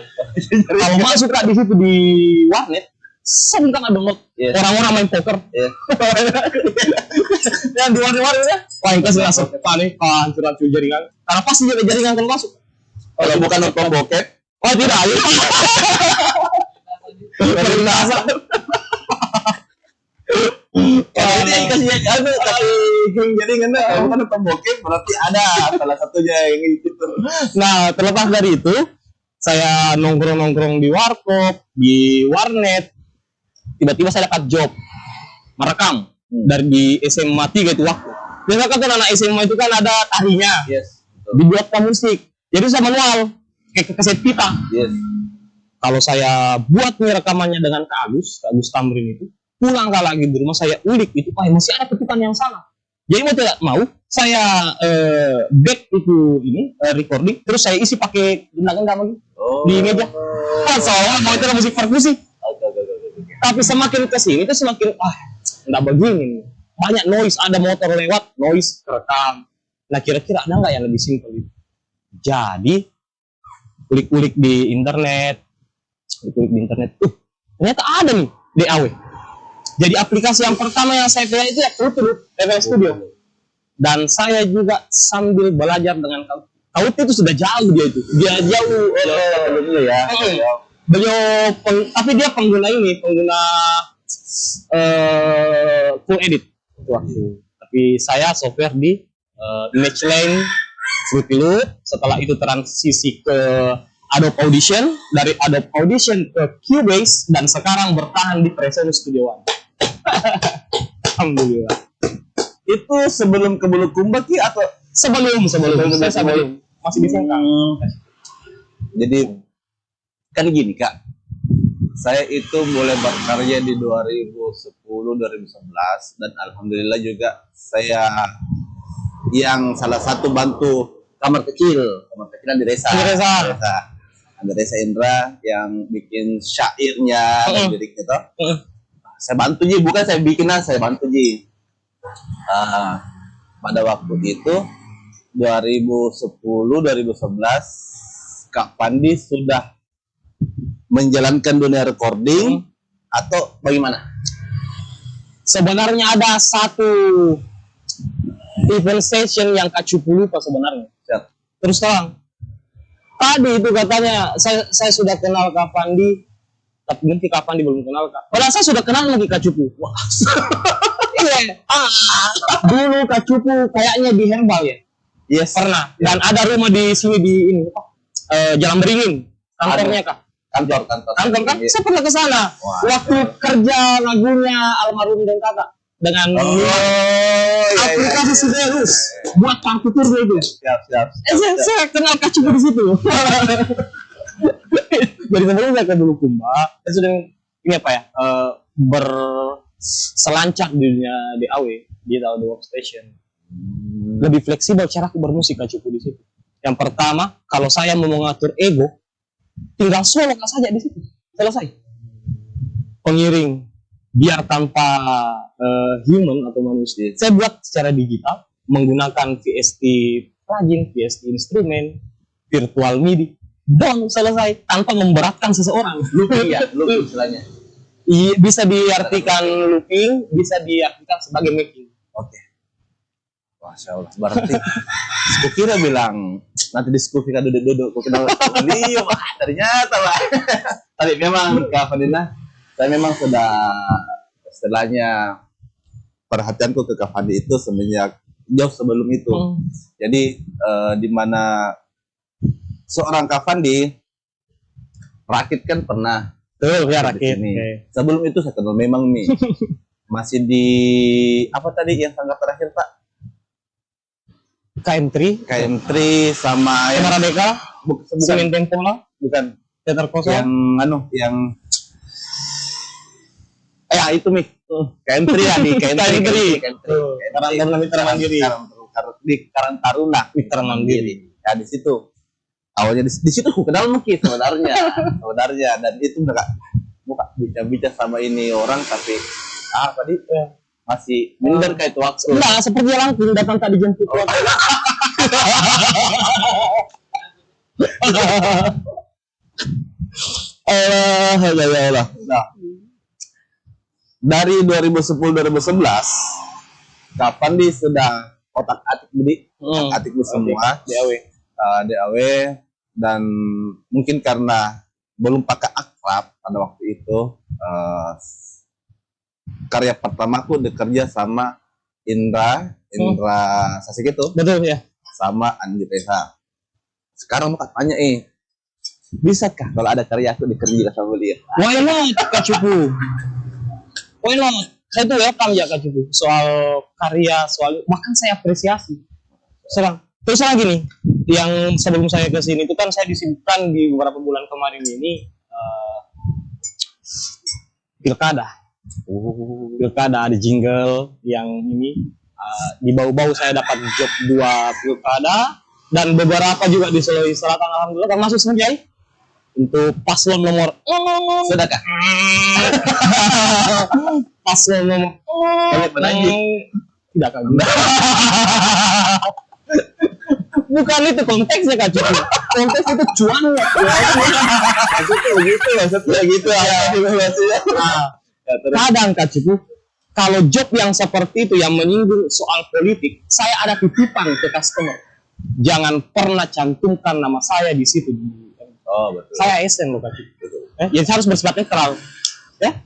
Kalau masuk di situ di warnet, saya minta download. Orang-orang main poker. Yang di warnet ya, wah itu kasih langsung panik, penghancur jaringan. Karena pasti ada jaringan kalau masuk. Kalau bukan nonton bokep, oh tidak. Berinasa. Jadi kasih jaringan kalau bukan nonton bokep berarti ada salah satunya yang itu. Nah, terlepas dari itu, saya nongkrong-nongkrong di warkop, di warnet. Tiba-tiba saya dapat job merekam dari di SMA 3 itu waktu. Biasa kan anak SMA itu kan ada tarinya. Yes. Dibuat musik. Jadi saya manual kayak kaset pita. Yes. Kalau saya buat nih rekamannya dengan Kak Agus Tamrin itu, pulang lagi di rumah saya ulik itu, masih ada ketukan yang sama. Jadi mau tidak mau saya back itu ini recording, terus saya isi pakai gendang-gendang lagi di meja. Soalnya mau itu musik perkusi. Tapi semakin kesini itu semakin nggak begini. Banyak noise, ada motor lewat, noise kerekam. Nah kira-kira ada nggak yang lebih simpel itu? Jadi kulik-kulik di internet, ternyata ada nih DAW. Jadi aplikasi yang pertama yang saya pilih itu ya FL Studio. Dan saya juga sambil belajar dengan Kaut itu sudah jauh dia jauh ya. Beliau tapi dia pengguna full edit waktu. Tapi saya software di ImageLine, Fruity Loop. Setelah itu transisi ke Adobe Audition, dari Adobe Audition ke Cubase, dan sekarang bertahan di Presonus Studio One. Alhamdulillah. Itu sebelum ke Bulukumba Ki atau Sebelum masih di Sengkang. Jadi kan gini Kak, saya itu mulai berkarya di 2010-2011 dan alhamdulillah juga saya yang salah satu bantu kamar kecilan di desa. Ada Desa Indra yang bikin syairnya dan lirik gitu. Saya bantu Ji, bukan saya bikinnya, saya bantu Ji. Pada waktu itu 2010-2011 Kak Pandi sudah menjalankan dunia recording atau bagaimana? Sebenarnya ada satu event station yang Kak Cupu lupa sebenarnya. Siap. Terus terang, tadi itu katanya saya sudah kenal Kak Pandi, tapi mungkin Kak Pandi belum kenal Kak. Padahal saya sudah kenal lagi Kak Cupu. Wah. Iya. Dulu Kak Cupu kayaknya di Herbal ya. Yes. Pernah. Dan ada rumah di sini di ini Jalan Beringin. Kantornya Kak. Kantor kan? Saya pernah ke sana. Waktu kerja lagunya almarhum dan Kakak dengan aplikasi Sidelus buat partiturnya itu. Siap. Saya kenal Kak Cupu di situ. Jadi sebelum saya ke Bulukumba, saya sudah ini apa ya? Berselancar di dunia DAW, di workstation. Lebih fleksibel cara aku bermusik Kak Cupu di situ. Yang pertama, kalau saya mau mengatur ego, tinggal solo saja di situ, selesai. Pengiring biar tanpa human atau manusia, saya buat secara digital menggunakan VST plugin, VST instrumen, virtual MIDI, dan selesai tanpa memberatkan seseorang. Looping istilahnya. Bisa diartikan looping, bisa diartikan sebagai making. Oke. Masya Allah, berarti aku kira bilang nanti diskusi kan duduk-duduk, aku kenal beliau, ternyata Pak. Tapi memang Kak Fandina, saya memang sudah istilahnya perhatianku ke Kak Fandi itu semenjak jauh sebelum itu. Jadi di mana seorang Kak Fandi rakit kan pernah. Tuh ya rakit. Okay. Sebelum itu saya kenal memang nih masih di apa tadi yang tanggal terakhir Pak? KM3 sama yang Merdeka, Senin Tempola, bukan Teater Kosong, yang itu nih KM3 ya di KM3 Mitra Mandiri di Karang Taruna Mitra Mandiri. Ya di situ awalnya di situ aku kenal mungkin sebenarnya dan itu buka bicara sama ini orang tapi tadi masih minder kayak itu waktu. Enggak, seperti langsung datang tak dijemput. Allah. Nah, dari 2010-2011 kapan di sudah otak-atik atikku semua DAW dan mungkin karena belum pakai akrab pada waktu itu karya pertamaku bekerja sama Indra Sasik itu. Betul ya. Sama Andi Reza. Sekarang mau tanya bisakah kalau ada karya aku dikerjakan sama dia? Why not Kak Cupu? Why not? Saya tuh welcome ya Kak Cupu. Soal karya, bahkan saya apresiasi. Terus lagi nih, yang sebelum saya ke sini itu kan saya disibukkan di beberapa bulan kemarin ini pilkada. Pilkada ada jingle yang ini. Di bau-bau saya dapat job 2 pilkada dan beberapa juga di Sulawesi Selatan alhamdulillah termasuk Senjai untuk paslon nomor Sudah kak? paslon nomor Banyak menanjing. tidak kan bukan itu konteksnya Kak Cucu, konteks itu cuannya Maksudnya begitu, maksudnya gitu. kadang Kak Cucu kalau job yang seperti itu yang menyinggung soal politik, saya ada titipan ke customer. Jangan pernah cantumkan nama saya di situ. Oh betul. Saya ASN loh Kak. Ya saya harus bersifat netral. Ya.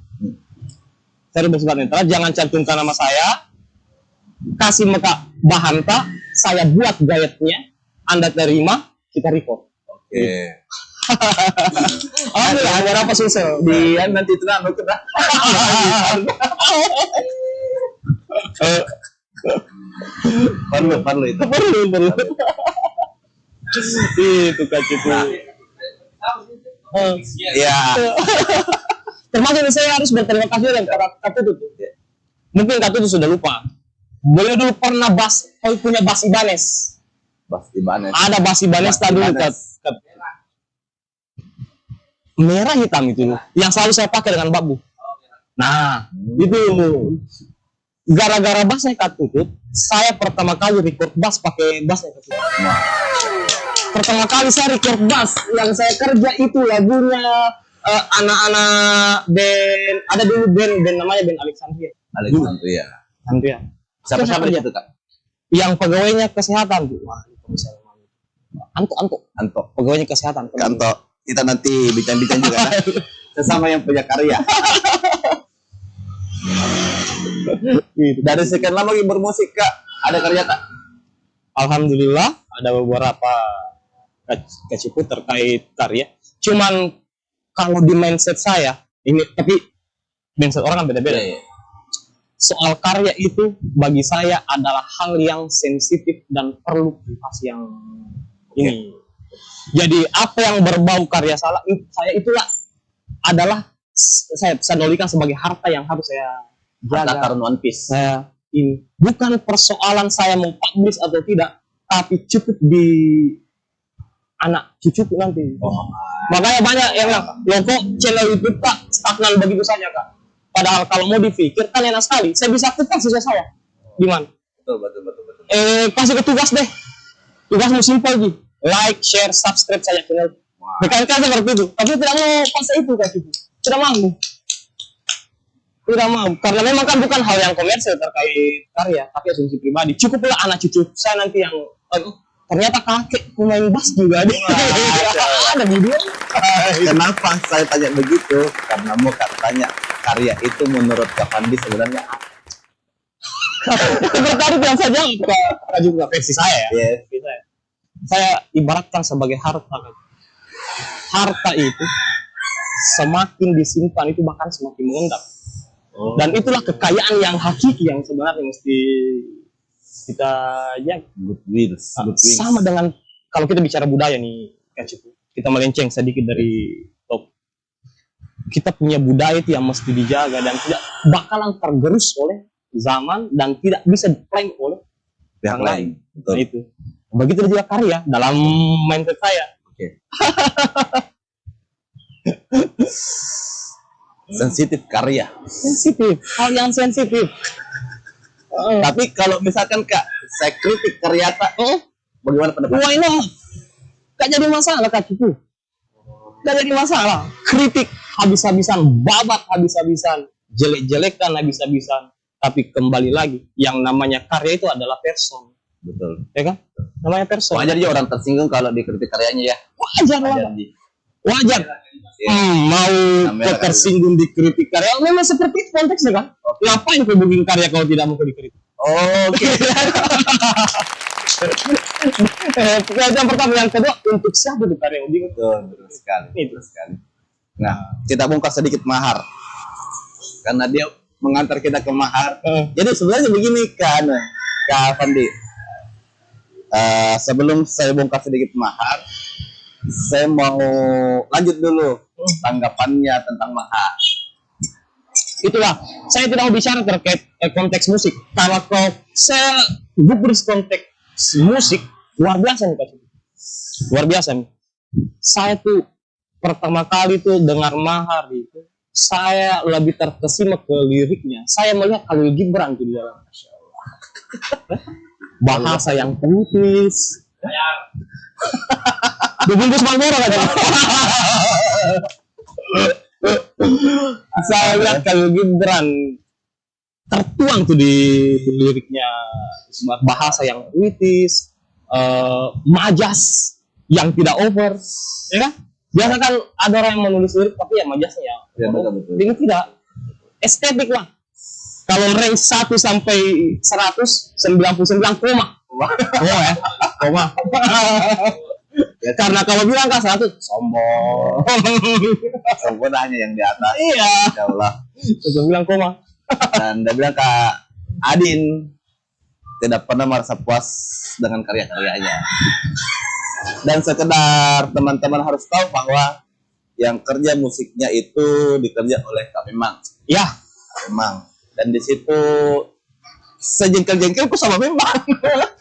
Saya harus bersifat netral. Jangan cantumkan nama saya. Kasih mereka bahan tak. Saya buat guide-nya. Anda terima, kita record. Oke. Alhamdulillah, ada apa susah di Nanti itu kan kena. Perlu itu. perlu. Itu Kak Cucu. Iya. Termasuk saya harus berterima kasih dengan Kak Tutut. Mungkin Kak Tutut sudah lupa. Beliau dulu pernah punya Bas Ibanez. Bas Ibanez. Ada Bas Ibanez tadi dulu merah hitam itu loh. Yang selalu saya pakai dengan Babu. Nah, itu gara-gara bassnya Kak Tutut, saya pertama kali record bass pakai bassnya Kak Tutut. Pertama kali saya record bass yang saya kerja itu lagunya anak-anak band, ada dulu band namanya band Alexandria. Alexandria. Siapa itu kak? Yang pegawainya kesehatan tuh. Wah, itu bisa Anto. Pegawainya kesehatan. Kanto. Kita nanti bincang-bincang juga kan? Sesama yang punya karya. Dari sekian lama lagi bermusik kak, ada karya kak? Alhamdulillah ada beberapa kecipu terkait karya. Cuman kalau di mindset saya ini, tapi mindset orang kan beda-beda. Iya. Soal karya itu bagi saya adalah hal yang sensitif dan perlu privasi yang ini. Jadi apa yang berbau karya saya itulah adalah saya nolikan sebagai harta yang harus saya jaga. Karun One Piece. Saya ini bukan persoalan saya mau publish atau tidak, tapi cukup di anak cucuku nanti. Makanya banyak yang bilang, loh kok channel YouTube Kak stagnan begitu saja Kak. Padahal kalau mau dipikir kan enak sekali. Saya bisa tukar siswa saya. Gimana? Betul. Kasih ke tugas deh. Tugasmu simpel Ji. Like, share, subscribe saja channel. Berkali-kali seperti itu. Tapi tidak mau fase itu Kak Cucu. Tidak mau. Karena memang kan bukan hal yang komersil terkait karya, tapi asumsi pribadi. Cukuplah anak cucu saya nanti yang ternyata kakek pemain bass juga deh. Ada video. Kenapa saya tanya begitu? Karena mau tanya karya itu menurut Kak Fandi sebenarnya apa? Tadi bilang saja juga versi saya ya. Yes. Saya ibaratkan sebagai harta. Harta itu semakin disimpan itu bahkan semakin mengendap. Dan itulah kekayaan yang hakiki yang sebenarnya mesti kita jaga. Goodwill. Sama dengan kalau kita bicara budaya nih, kita melenceng sedikit dari top. Kita punya budaya itu yang mesti dijaga dan tidak bakalan tergerus oleh zaman dan tidak bisa diklaim oleh Pihak lain. Betul. Nah, itu. Begitu juga karya dalam mindset saya. Oke. Sensitif karya. Sensitif, hal yang sensitif. Tapi kalau misalkan Kak, saya kritik karya Kak, bagaimana pendapat? Wah ini gak jadi masalah Kak Cucu. Gak jadi masalah. Kritik habis-habisan, babat habis-habisan, jelek-jelekan habis-habisan. Tapi kembali lagi, yang namanya karya itu adalah person. Betul. Ya kan? Namanya person. Wajar aja orang tersinggung kalau dikritik karyanya ya. Wajar lah. Wajar. Mau tersinggung dikritik karya, memang seperti itu konteksnya kan? Ngapain kau bikin karya kalau tidak mau dikritik? Oke. Yang pertama, yang kedua, untuk siapa itu karya yang bikin? Betul sekali. Nah, kita bongkar sedikit mahar. Karena dia mengantar kita ke mahar. Jadi sebenarnya begini kan, Kak Fandi. Sebelum saya bongkar sedikit mahar, saya mau lanjut dulu tanggapannya tentang mahar. Itulah, saya tidak mau bicara terkait konteks musik. Kalau saya gubris konteks musik, luar biasa nih Pak Cupu. Luar biasa nih. Saya tuh pertama kali tuh dengar Mahar itu, saya lebih terkesima ke liriknya. Saya melihat Khalil Gibran tuh di dalam. Masya Allah. Bahasa yang putus. Dibungkus Marlboro kan? Saya lihat Khalil Gibran tertuang tuh di liriknya, bahasa yang puitis, majas yang tidak over, ya kan? Biasa kan ada orang yang menulis lirik tapi ya majasnya ya, betul. ini tidak estetik lah. Kalau range 1 sampai 199 koma. Ya, koma. Ya, karena kalau bilang kan 100 sombong. Sombong hanya yang di atas. Iya. Ya Allah. Terus bilang koma. Dan dia bilang Kak Adin tidak pernah merasa puas dengan karya-karyanya. Dan sekedar teman-teman harus tahu bahwa yang kerja musiknya itu dikerja oleh Kak Memang. Ya, Memang. Dan di situ sejengkel-jengkelku sama Memang.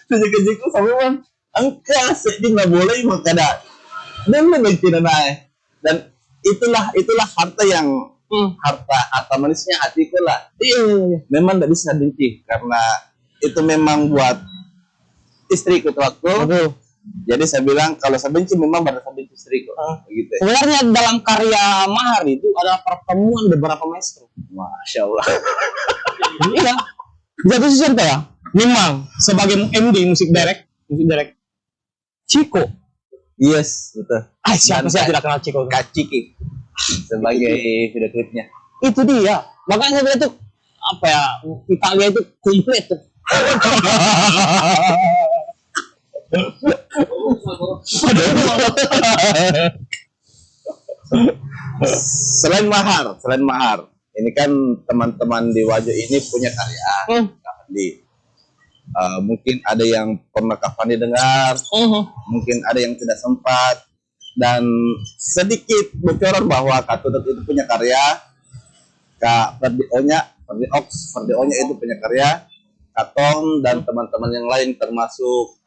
Sejengkel-jengkel sama Memang. Engkau sedih nggak boleh makanya. Dan lebih tidak naik. Dan itulah harta yang harta manisnya hatiku lah. iya. Memang tidak bisa benci karena itu memang buat istriku tuh waktu. Betul. Jadi saya bilang kalau saya benci memang pada saya benci istriku. Gitu. Sebenarnya dalam karya Mahar itu ada pertemuan beberapa maestro. Masya Allah. Iya. Jatuh sih contoh ya. Memang sebagai MD musik direct Chico. Yes, betul. Siapa sih yang tidak kenal Chico? Kak Ciki sebagai video klipnya. Itu dia. Makanya saya bilang tuh apa ya, Italia itu komplit tuh. Selain Mahar, ini kan teman-teman di Wajo ini punya karya. Kak Fandi. Mungkin ada yang pernah Kak Fandi dengar, mungkin ada yang tidak sempat. Dan sedikit bocoran bahwa Kak Tutut itu punya karya, Kak Ferdi Onya itu punya karya, Kak Tom dan teman-teman yang lain termasuk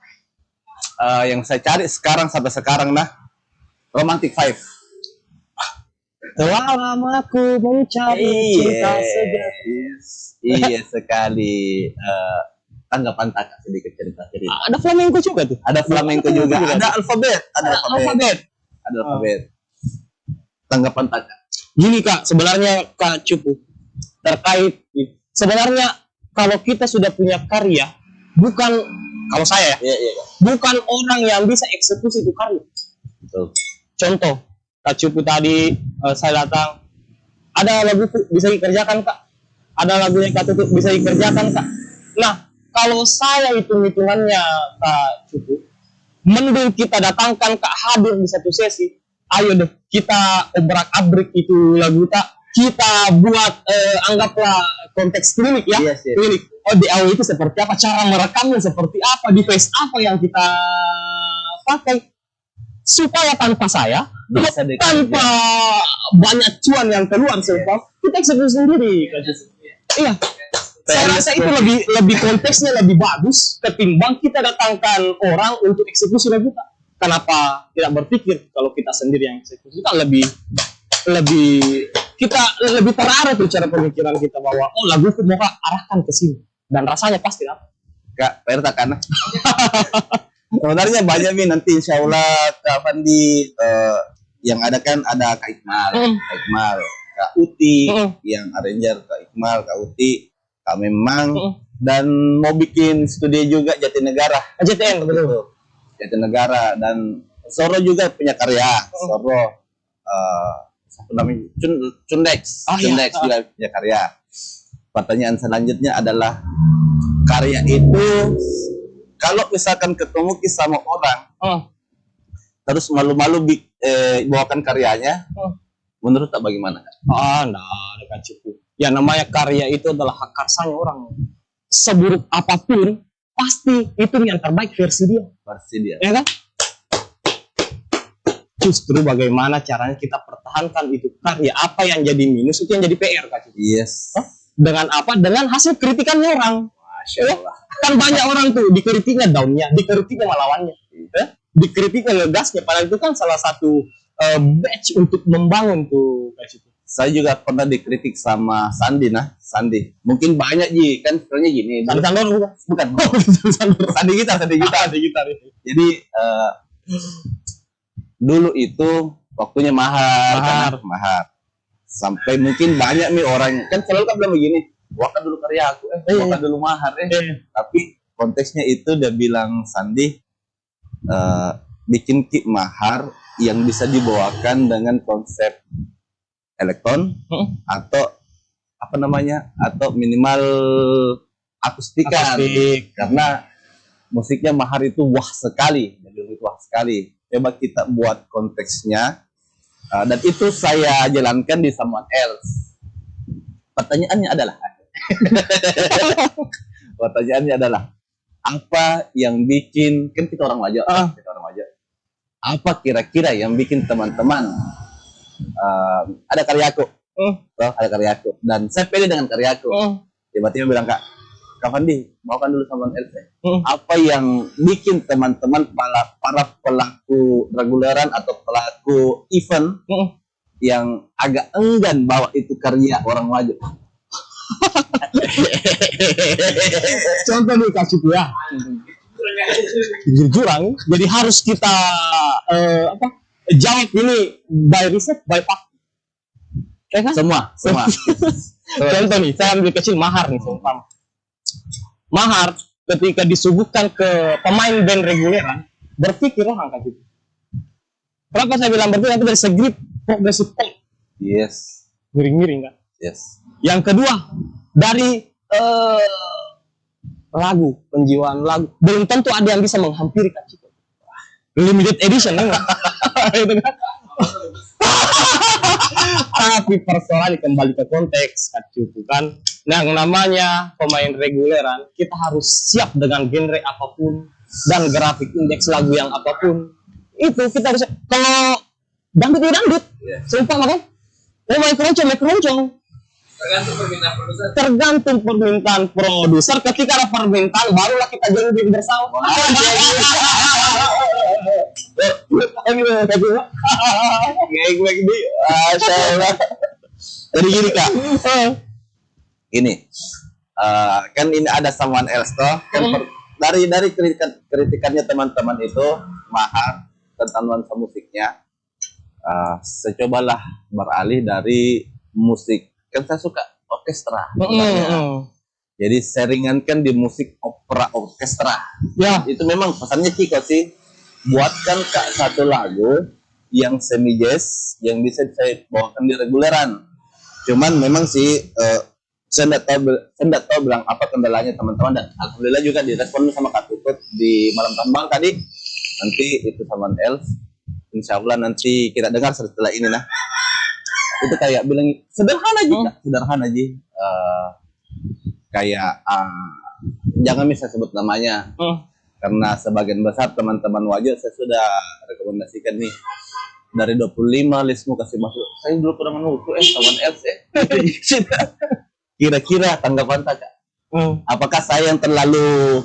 yang saya cari sampai sekarang Romantic Five. Telah lama aku mencari cinta sejati. Iya sekali. Tanggapan tak sedikit cerita. Ada flamenco juga tuh. Ada flamenco juga. Ada alfabet. Tanggapan tak. Gini Kak, sebenarnya Kak Cupu terkait sebenarnya kalau kita sudah punya karya, bukan kalau saya ya, bukan orang yang bisa eksekusi itu karya. Betul. Contoh, Kak Cupu tadi saya datang, ada lagu bisa dikerjakan Kak, ada lagunya Kak Tutut bisa dikerjakan Kak. Nah, kalau saya hitung-hitungannya Kak Cupu, mending kita datangkan Kak hadir di satu sesi, ayo deh kita obrak-abrik itu lagu tak, kita buat anggaplah konteks klinik ya, klinik. Oh di awal itu seperti apa, cara merekamnya seperti apa, device apa yang kita pakai, supaya tanpa saya, tanpa banyak cuan yang keluar sebab kita eksekusi sendiri. Iya. Saya rasa itu lebih konteksnya lebih bagus ketimbang kita datangkan orang untuk eksekusi lagu kita. Kenapa tidak berpikir kalau kita sendiri yang eksekusi, kan lebih kita lebih terarah tuh cara pemikiran kita bahwa oh laguku mau arahkan ke sini dan rasanya pasti dapat. Kak, pertakan. Sebenarnya banyak nih nanti insya Allah Kak Fandi yang ada kan ada Kak Iqmal, Kak Uti yang arranger Kak Iqmal, Kak Uti, Kak Memang dan mau bikin studio juga Jatinegara. JTN betul. Jatinegara dan Soro juga punya karya. Soro siapa namanya? Cundex. Cundex juga punya karya. Pertanyaan selanjutnya adalah karya itu kalau misalkan ketemu sama orang terus malu-malu bawakan karyanya, menurut tak bagaimana? Enggak ada cukup. Ya namanya karya itu adalah hak karsanya orang. Seburuk apapun pasti itu yang terbaik versi dia. Versi dia. Ya kan? justru bagaimana caranya kita pertahankan itu karya. Apa yang jadi minus itu yang jadi PR Kak Cipu. Yes. Dengan apa? Dengan hasil kritikannya orang. Masya Ya, Allah. kan banyak orang tuh dikritiknya daunnya, dikritiknya melawannya, ya? Dikritiknya ngegasnya. Padahal itu kan salah satu batch untuk membangun tuh Kak Cipu. Saya juga pernah dikritik sama Sandi Sandi. Mungkin banyak Ji, kan sebenarnya gini. Sandi Sandoro bukan? Bukan. Sandi gitar. Jadi dulu itu waktunya mahar. Sampai mungkin banyak nih orang kan selalu kan bilang begini, waktu dulu karya aku, waktu dulu mahar, tapi konteksnya itu dia bilang Sandi bikin kick mahar yang bisa dibawakan dengan konsep elektron atau apa namanya atau minimal akustikan karena musiknya mahar itu wah sekali. Coba kita buat konteksnya dan itu saya jalankan di Someone Else. Pertanyaannya adalah apa yang bikin, kan kita orang wajah, apa kira-kira yang bikin teman-teman ada karyaku, ada karyaku dan saya pede dengan karyaku. Tiba-tiba bilang Kak Fandi, bawakan dulu Someone Else. Apa yang bikin teman-teman para pelaku reguleran atau pelaku event yang agak enggan bawa itu karya orang wajib? Contoh nih Kak Cipu ya. Jujur-jurang, jadi harus kita jawab ini by riset, by fact. Ya kan? Semua. Contoh nih, saya ambil kecil mahar nih, seumpama. Mahar ketika disuguhkan ke pemain band reguleran, berpikir orang Kak Cipu. Kenapa saya bilang berpikir? Itu dari segi progresif pop. Yes. Miring-miring kan? Yes. Yang kedua, dari lagu, penjiwaan lagu. Belum tentu ada yang bisa menghampiri Kak Cipu. Limited edition, enggak? Itu kan? Tapi persoalan kembali ke konteks Kak Cipu kan. Nah, yang namanya pemain reguleran, kita harus siap dengan genre apapun dan grafik indeks lagu yang apapun. Itu kita harus, kalau dangdut ya dangdut. Seumpama kan? Mau main keroncong. Tergantung permintaan produser. Ketika ada permintaan, barulah kita janji bersama. Jadi gini Kak, ini kan ini ada Someone Else toh, kan dari kritikannya teman-teman itu mahar tentang nuansa musiknya. Saya cobalah beralih dari musik, kan saya suka orkestra. Jadi saya ringankan di musik opera orkestra. Ya, itu memang pesannya Ciko sih, buatkan Kak satu lagu yang semi jazz yang bisa saya bawakan di reguleran. Cuman memang sih saya tidak tahu bilang apa kendalanya teman-teman, dan alhamdulillah juga direspon sama Kak Tutut di malam tambang tadi. Nanti itu Someone Else, insya Allah nanti kita dengar setelah ini nah. Itu kayak bilang sederhana aja, kayak jangan bisa sebut namanya karena sebagian besar teman-teman wajah saya sudah rekomendasikan nih. Dari 25 listmu kasih masuk, saya dulu pernah menunggu Someone Else Kira-kira tanggapan Kak? Apakah saya yang terlalu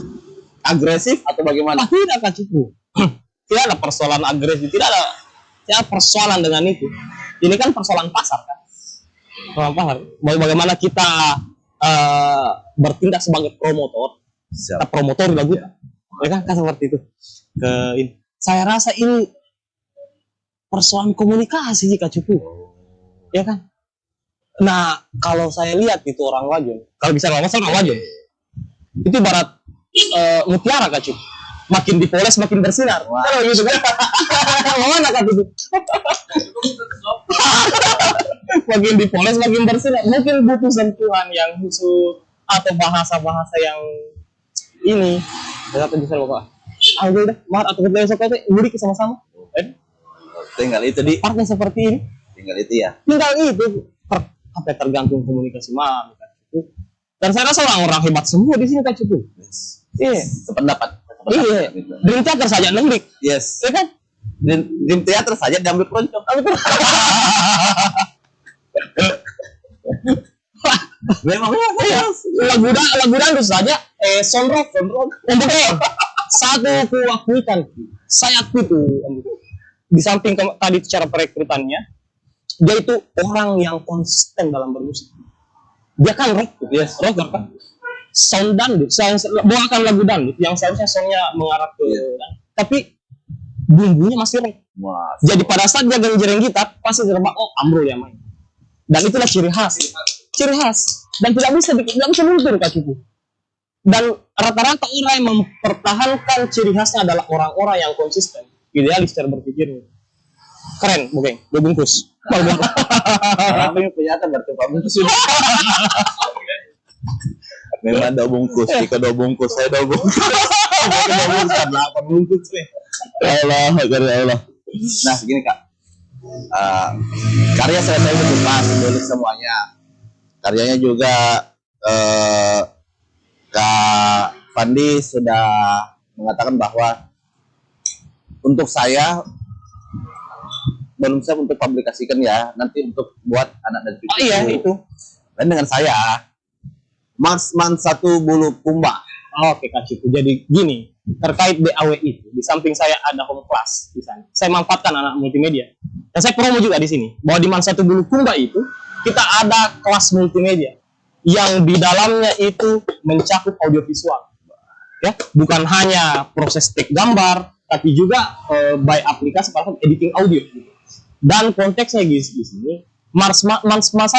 agresif atau bagaimana? tidak Kak Cipu. Tidak ada persoalan agresif, tidak ada persoalan dengan itu. Ini kan persoalan pasar kan. Persoalan pasar. Bagaimana kita bertindak sebagai promotor, kita promotor lagu, ya kan seperti itu. Saya rasa ini persoalan komunikasi Kak Cipu, ya kan. Nah, kalau saya lihat itu orang Wajon, kalau bisa ngomong orang Wajon, itu ibarat mutiara Kak Cipu, makin dipoles makin bersinar. Kalau gitu kan, mana Kak Cipu? Makin dipoles makin bersinar. Mungkin butuh sentuhan yang khusus atau bahasa-bahasa yang ini. Berapa bisa Bapak? Ambil deh, mahar atau kita besok aja, mudik sama-sama. Tinggal itu di partnya seperti ini. Tinggal itu ya. Tinggal itu. Apa tergantung komunikasi Kak Cipu. Dan saya rasa orang-orang hebat semua di sini Kak Cipu. Iya. Sependapat. Iya. Dream Theater saja nembik. Yes. Ya kan? Dream Theater saja diambil keroncong. Memang Iya, lagu dangdut saja soundtrack untuk satu aku akuikan, saya akui tuh di samping tadi cara perekrutannya, dia itu orang yang konsisten dalam bermusik. Dia kan rock, rocker kan, sound dangdut, bukan lagu dangdut yang seharusnya soundnya mengarah ke tapi bumbunya masih rock. Jadi pada saat dia genjreng gitar pasti terbang, oh Amro yang main, dan itulah ciri khas dan tidak bisa luntur Kak Cupu. Dan rata-rata orang yang mempertahankan ciri khasnya adalah orang-orang yang konsisten, idealis cara berpikirnya. Keren, bukan? Dua bungkus. Kami punya berarti Pak Bungkus ini. Memang dua bungkus, Ika dua bungkus, saya dua bungkus. Dua bungkus, 8 bungkus nih. Allah. Nah, segini Kak. Karya selesai tuntas, tulis semuanya. Karyanya juga Kak Fandi sudah mengatakan bahwa untuk saya belum siap untuk publikasikan ya, nanti untuk buat anak dan cucu. Iya itu. Dan dengan saya Marsman 1 Bulu Kumba. Oke Kak Cupu. Jadi gini, terkait BAW itu, di samping saya ada home class di sana. Saya manfaatkan anak multimedia. Dan saya promo juga di sini bahwa di Man 1 Bulu Kumba itu kita ada kelas multimedia yang di dalamnya itu mencakup audiovisual. Ya, bukan hanya proses take gambar, tapi juga by aplikasi editing audio. Dan konteksnya di sini, Mars 1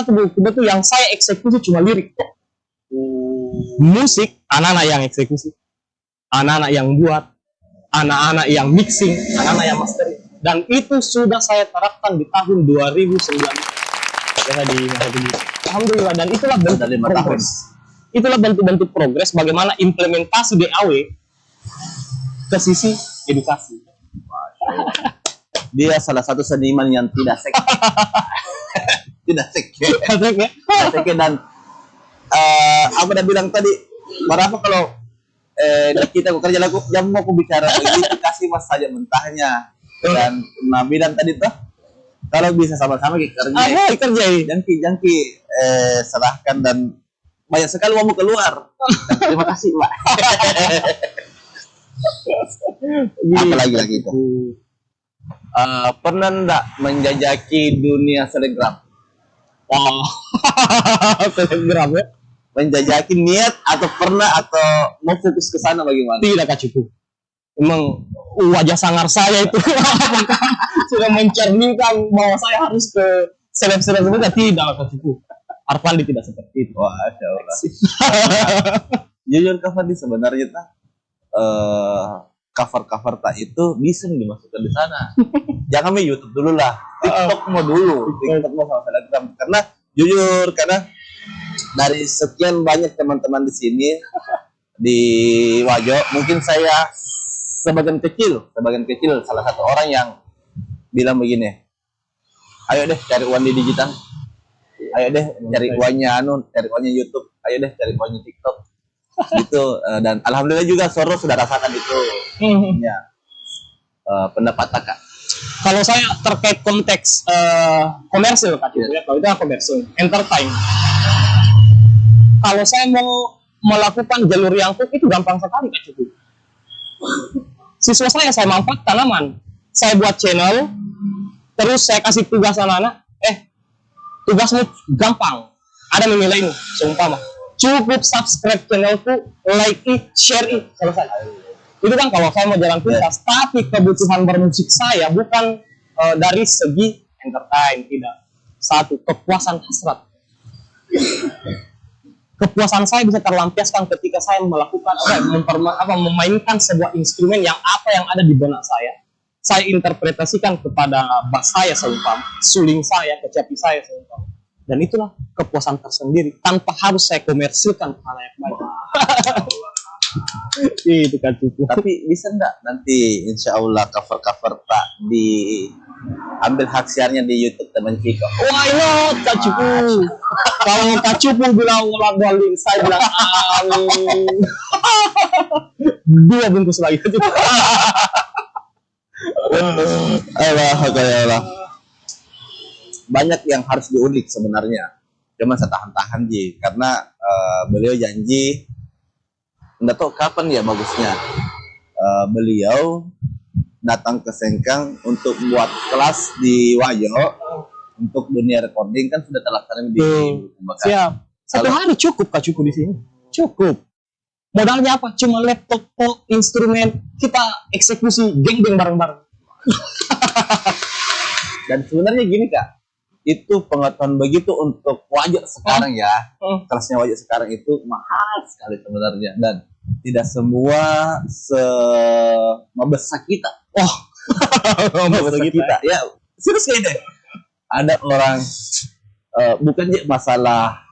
Bulu Kumba itu yang saya eksekusi cuma lirik. Musik, anak-anak yang eksekusi, anak-anak yang buat, anak-anak yang mixing, anak-anak yang mastering. Dan itu sudah saya terapkan di tahun 2009. Alhamdulillah, dan itulah bentuk progres. Itulah bentuk-bentuk progres bagaimana implementasi DAW ke sisi edukasi. Dia salah satu seniman yang tidak seke. Tidak seke dan aku udah bilang tadi, berapa kalau kita kerja lagu jam mau aku bicara begitu, kasih mas saja mentahnya. Dan Nabi dan tadi tuh kalau bisa sama-sama kita kerja, jangki serahkan dan banyak sekali mau keluar. Dan terima kasih Pak. Apalagi itu. Pernah enggak menjajaki dunia selebgram? Oh, selebgram ya? Menjajaki niat atau pernah atau mau fokus ke sana bagaimana? Tidak Kak Cupu. Memang wajah sangar saya itu sudah mencerminkan bahwa saya harus ke seleb-seleb sebenarnya. Tidak Kak Cupu. Arpandi tidak seperti itu. Wah, Masya Allah. Jujur Kak Fandi sebenarnya cover-cover tak itu bisa dimasukkan di sana. Jangan main YouTube dulu lah. TikTok mau dulu. TikTok mau sama Telegram. Karena jujur, karena dari sekian banyak teman-teman di sini di Wajo, mungkin saya sebagian kecil salah satu orang yang bilang begini, ayo deh cari uang di digital, ayo deh cari uangnya cari uangnya YouTube, ayo deh cari uangnya TikTok gitu. Dan alhamdulillah juga Soro sudah rasakan itu ya. Pendapat Kak kalau saya terkait konteks komersil Kak Cupu ya, kalau itu komersil entertain, kalau saya mau melakukan jalur yang itu gampang sekali Kak Cupu. Siswa saya manfaatkan aman. Saya buat channel, terus saya kasih tugas anak-anak. Tugasmu gampang. Ada menilaimu, seumpama. Cukup subscribe channelku, like it, share it, selesai. Itu kan kalau saya mau jalan pintas. Tapi kebutuhan bermusik saya bukan dari segi entertain, tidak. Satu, kepuasan hasrat. Kepuasan saya bisa terlampiaskan ketika saya melakukan memainkan sebuah instrumen yang ada di benak saya interpretasikan kepada bass saya seumpama, suling saya, kecapi saya seumpama, dan itulah kepuasan tersendiri tanpa harus saya komersilkan ke halayak banyak. Itu kan Cupu. Tapi bisa enggak nanti insya Allah cover-cover tak diambil hak siarnya di YouTube teman Ciko? Why not Kak Cupu? Kalau Kak Cupu bilang ulang balik, saya bilang amin. 2 bungkus lagi. Allah, Allah. Banyak yang harus diulik sebenarnya. Cuma saya tahan-tahan Ji, karena beliau janji, nggak tahu kapan ya bagusnya. Beliau datang ke Sengkang untuk buat kelas di Wajo untuk dunia recording, kan sudah terlaksana di Bekasi. Siap. Satu hari cukup Kak Cuku di sini. Cukup. Modalnya apa? Cuma laptop, instrumen, kita eksekusi geng-geng bareng-bareng. Dan sebenarnya gini Kak, itu pengetahuan begitu untuk Wajo sekarang ya. Kelasnya Wajo sekarang itu mahal sekali sebenarnya, dan tidak semua membesar kita. Membesar kita. Ya, serius kayak deh. Ada orang bukan masalah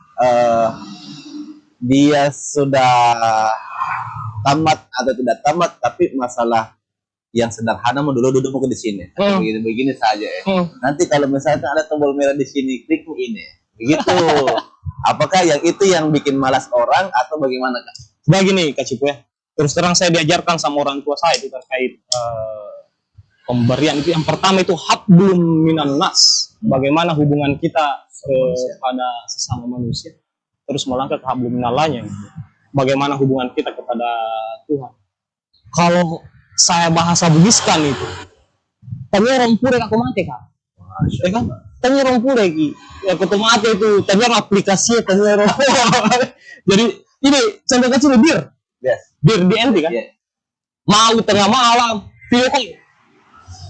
dia sudah tamat atau tidak tamat, tapi masalah yang sederhana mau dulu duduk di sini. Begini saja ya. Nanti kalau misalkan ada tombol merah di sini, klik ini. Begitu. Apakah yang itu yang bikin malas orang atau bagaimana Kak? Begini Kak Cipu ya. Terus terang saya diajarkan sama orang tua saya itu terkait pemberian itu. Yang pertama itu hablum minan nas. Bagaimana hubungan kita pada sesama manusia. Terus melangkah ke hablum minallahnya. Bagaimana hubungan kita kepada Tuhan. Kalau saya bahasa bugiskan itu, tanya orang pure aku mati Kak. Ya kan? Tanya orang pure ki. Ya aku mati itu, tanya aplikasi, tanya orang. Jadi ini contoh kecil bir. Yes. Bir di NT kan? Yeah. Mau tengah malam, video call.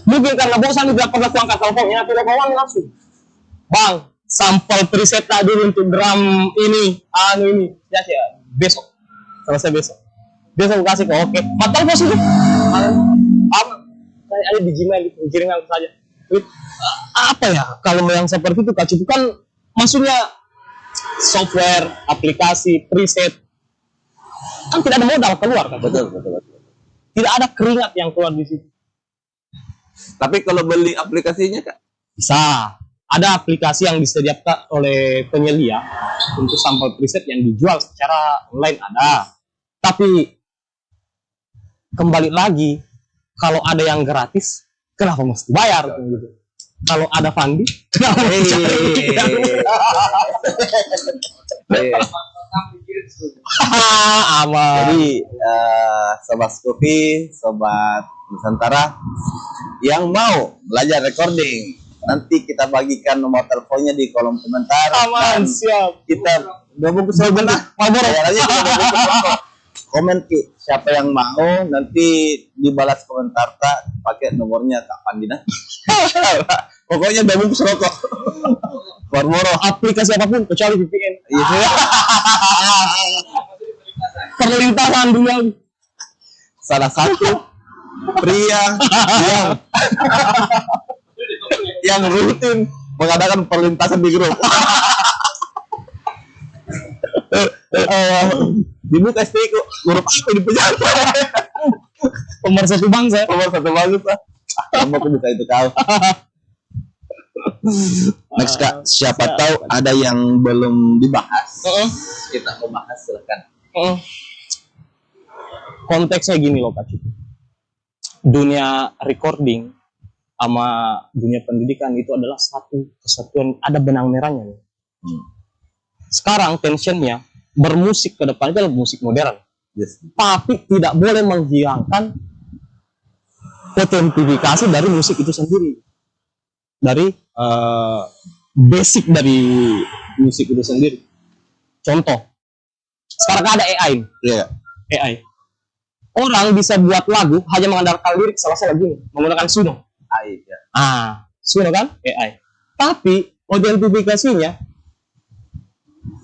Mungkin karena bosan tidak pernah angkat teleponnya, video call langsung. Bang, sampel preset tadi untuk drum ini, ini. Ya besok. Selesai besok. Besok kasih ke oke. Matal bos itu. Aman. Saya ada di Gmail itu, kirimkan saja. Apa ya? Kalau yang seperti itu Kak Cipu kan maksudnya software, aplikasi, preset. Kan tidak ada modal keluar kan? Betul. Tidak ada keringat yang keluar di situ. Tapi kalau beli aplikasinya Kak? Bisa. Ada aplikasi yang disediakan oleh penyedia untuk sampel preset yang dijual secara online ada. Tapi kembali lagi, kalau ada yang gratis, kenapa mesti bayar? Gitu. Kalau ada Fandi, kenapa mesti aman. Jadi sobat Skopi, sobat Nusantara yang mau belajar recording, nanti kita bagikan nomor teleponnya di kolom komentar. Aman, siap. Kita bungkus komen Ki, siapa yang mau nanti dibalas komentar tak pakai nomornya Kak Pandina. Pokoknya udah bungkus rokok. Moro Aplikasi apapun kecuali VPN. Iya. Perlintasan dunia. Salah satu pria yang rutin mengadakan perlintasan di grup. Dibuka ST kok grup apa di penjara. Pemersatu bangsa. Pemersatu bangsa. Kamu aku buka itu kau. Next Kak, siapa tahu ada yang belum dibahas. Kita mau bahas silakan. Konteksnya gini loh Kak Cipu. Dunia recording sama dunia pendidikan itu adalah satu kesatuan, ada benang merahnya. Sekarang tensionnya bermusik ke depan itu adalah musik modern. Yes. Tapi tidak boleh menghilangkan otentifikasi dari musik itu sendiri. Dari basic dari musik itu sendiri. Contoh, sekarang ada AI. Iya. AI. Orang bisa buat lagu hanya mengandalkan lirik salah lagu menggunakan Suno. AI ya. Suno kan? AI. Tapi otentifikasinya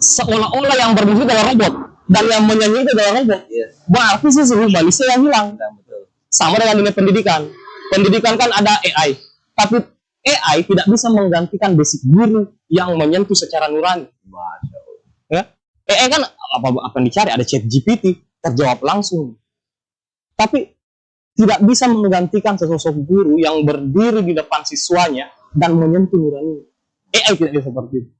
seolah-olah yang bermusik adalah robot dan yang menyanyi itu adalah robot. Yes. Berarti sih manusia yang hilang. Betul. Sama dengan dunia pendidikan. Pendidikan kan ada AI. Tapi AI tidak bisa menggantikan basic guru yang menyentuh secara nurani. Masya Allah. Ya? AI kan apa yang dicari? Ada chat GPT, terjawab langsung. Tapi tidak bisa menggantikan sesosok guru yang berdiri di depan siswanya dan menyentuh nurani. AI tidak bisa seperti itu.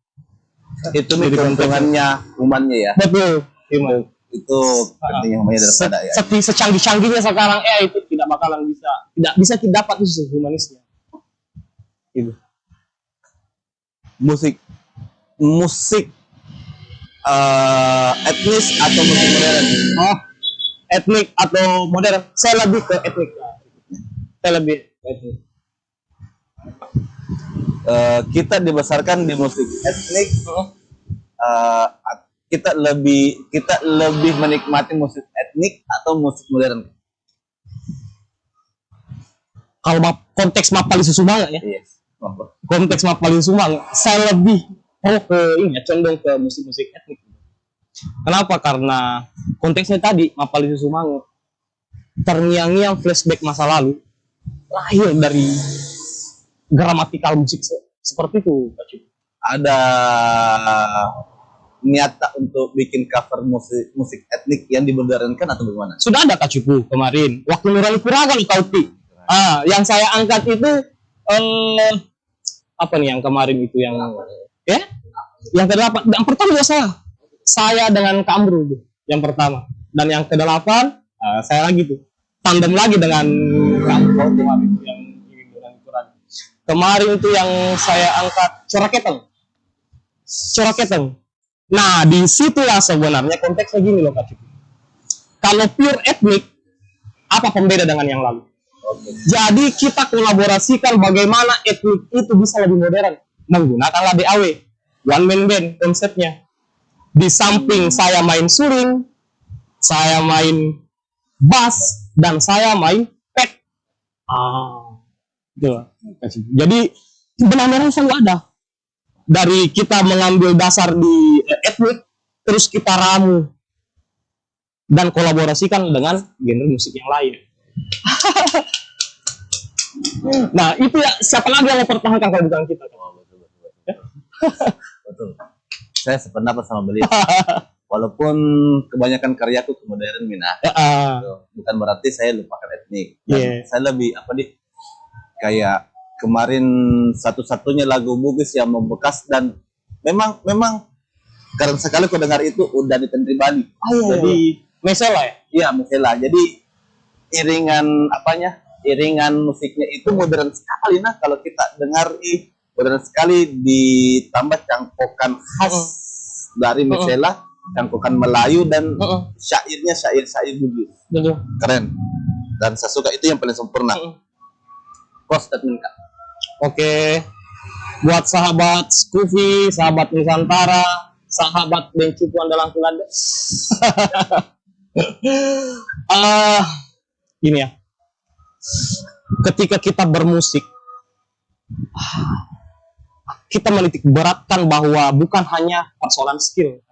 Itu keuntungannya umannya ya. Betul. Itu pentingnya umannya daripada ya. Secanggih-canggihnya sekarang AI itu tidak tidak bakalan tidak bisa kita dapat itu humanisnya. Gitu. Musik musik etnis atau musik modern? Oh, etnik atau modern? Saya lebih ke etnik. Saya lebih ke etnik. Kita dibesarkan di musik etnik. Kita lebih menikmati musik etnik atau musik modern? Kalau konteks Mapali Susumanga ya, Yes. konteks Mapali Susumanga, saya lebih condong ke musik-musik etnik. Kenapa? Karena konteksnya tadi Mapali Susumanga terngiang-ngiang flashback masa lalu, lahir dari gramatikal musik seperti itu. Ada niat untuk bikin cover musik etnik yang dimodernkan atau bagaimana? Sudah ada Kak Cupu kemarin waktu Nurani Kuraga di Kauti. Yang saya angkat itu apa nih yang kemarin itu yang yang ke-8. Yang pertama saya dengan Kak Amru itu yang pertama, dan yang ke-8 saya lagi tuh tandem lagi dengan Kak Amru kemarin yang Nurani Kuraga. Kemarin itu yang saya angkat Coraketeng. Nah, di situlah sebenarnya konteksnya gini loh Kak Cupu. Kalau pure etnik, apa pembeda dengan yang lalu? Jadi kita kolaborasikan bagaimana etnik itu bisa lebih modern menggunakan DAW, one man band konsepnya. Di samping saya main suling, saya main bass, dan saya main pet. Gitu. Jadi benar-benar selalu ada. Dari kita mengambil dasar di etnik, terus kita ramu dan kolaborasikan dengan genre musik yang lain. Nah, itu ya, siapa lagi yang mempertahankan kalau bukan kita? Betul. Saya sependapat sama beliau. Walaupun kebanyakan karyaku ke modern, Mina. Bukan berarti saya lupakan etnik. Saya lebih kayak kemarin satu-satunya lagu Bugis yang membekas, dan memang karena sekali kau dengar itu udah di Tentri Bali. Jadi Mesela ya? Iya, Mesela. Jadi iringan musiknya itu modern sekali. Nah, kalau kita dengar modern sekali, ditambah cangkokan khas dari Mesela, cangkokan Melayu, dan syairnya syair Bugis. Keren. Dan saya suka, itu yang paling sempurna. Close statement, Kak. Oke. Buat sahabat Skufi, sahabat Nusantara, sahabat Bencupu Andalan Kulada. Ini ya. Ketika kita bermusik, kita menitik beratkan bahwa bukan hanya persoalan skill,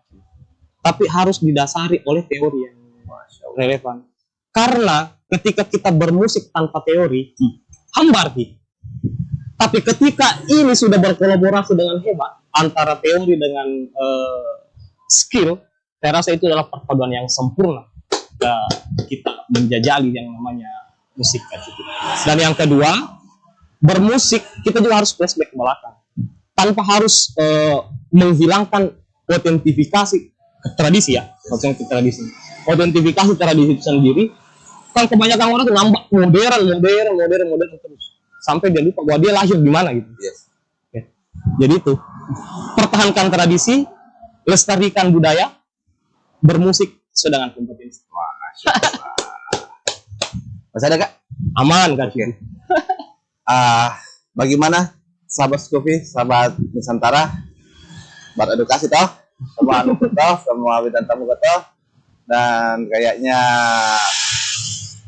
tapi harus didasari oleh teori yang relevan. Karena ketika kita bermusik tanpa teori, hambar gitu. Tapi ketika ini sudah berkolaborasi dengan hebat antara teori dengan skill, saya rasa itu adalah perpaduan yang sempurna. Kita menjajali yang namanya musik. Dan yang kedua, bermusik kita juga harus flashback ke belakang, tanpa harus menghilangkan otentifikasi tradisi ya, otentifikasi tradisi itu sendiri. Kan kebanyakan orang tuh nambah modern terus, sampai dia lupa bahwa dia lahir di mana gitu. Jadi itu, pertahankan tradisi, lestarikan budaya, bermusik sesuai dengan kompetensi. Masih ada, Kak? Aman kan? Bagaimana sahabat Skufi, sahabat Nusantara, beredukasi toh, semua anu toh, semua bidang tamu toh, dan kayaknya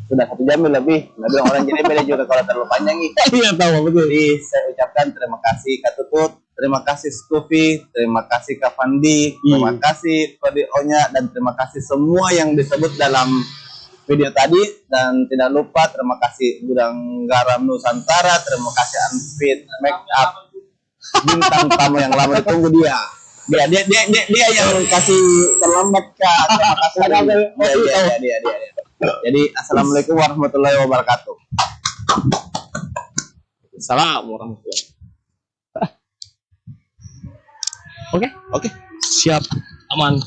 sudah 1 jam lebih. Nabi orang jadi beda juga kalau terlalu panjang nih. Iya tahu betul. Jadi saya ucapkan terima kasih Kak Tutut, terima kasih Skufi, terima kasih Kak Fandi, terima kasih Onya, dan terima kasih semua yang disebut dalam video tadi. Dan tidak lupa terima kasih Gudang Garam Nusantara, terima kasih Unfit Make Up, bintang tamu yang lama ditunggu dia yang kasih terlambat, Kak. Terima kasih. Dia. Jadi assalamualaikum warahmatullahi wabarakatuh. Assalamualaikum warahmatullahi wabarakatuh. Oke, siap, aman.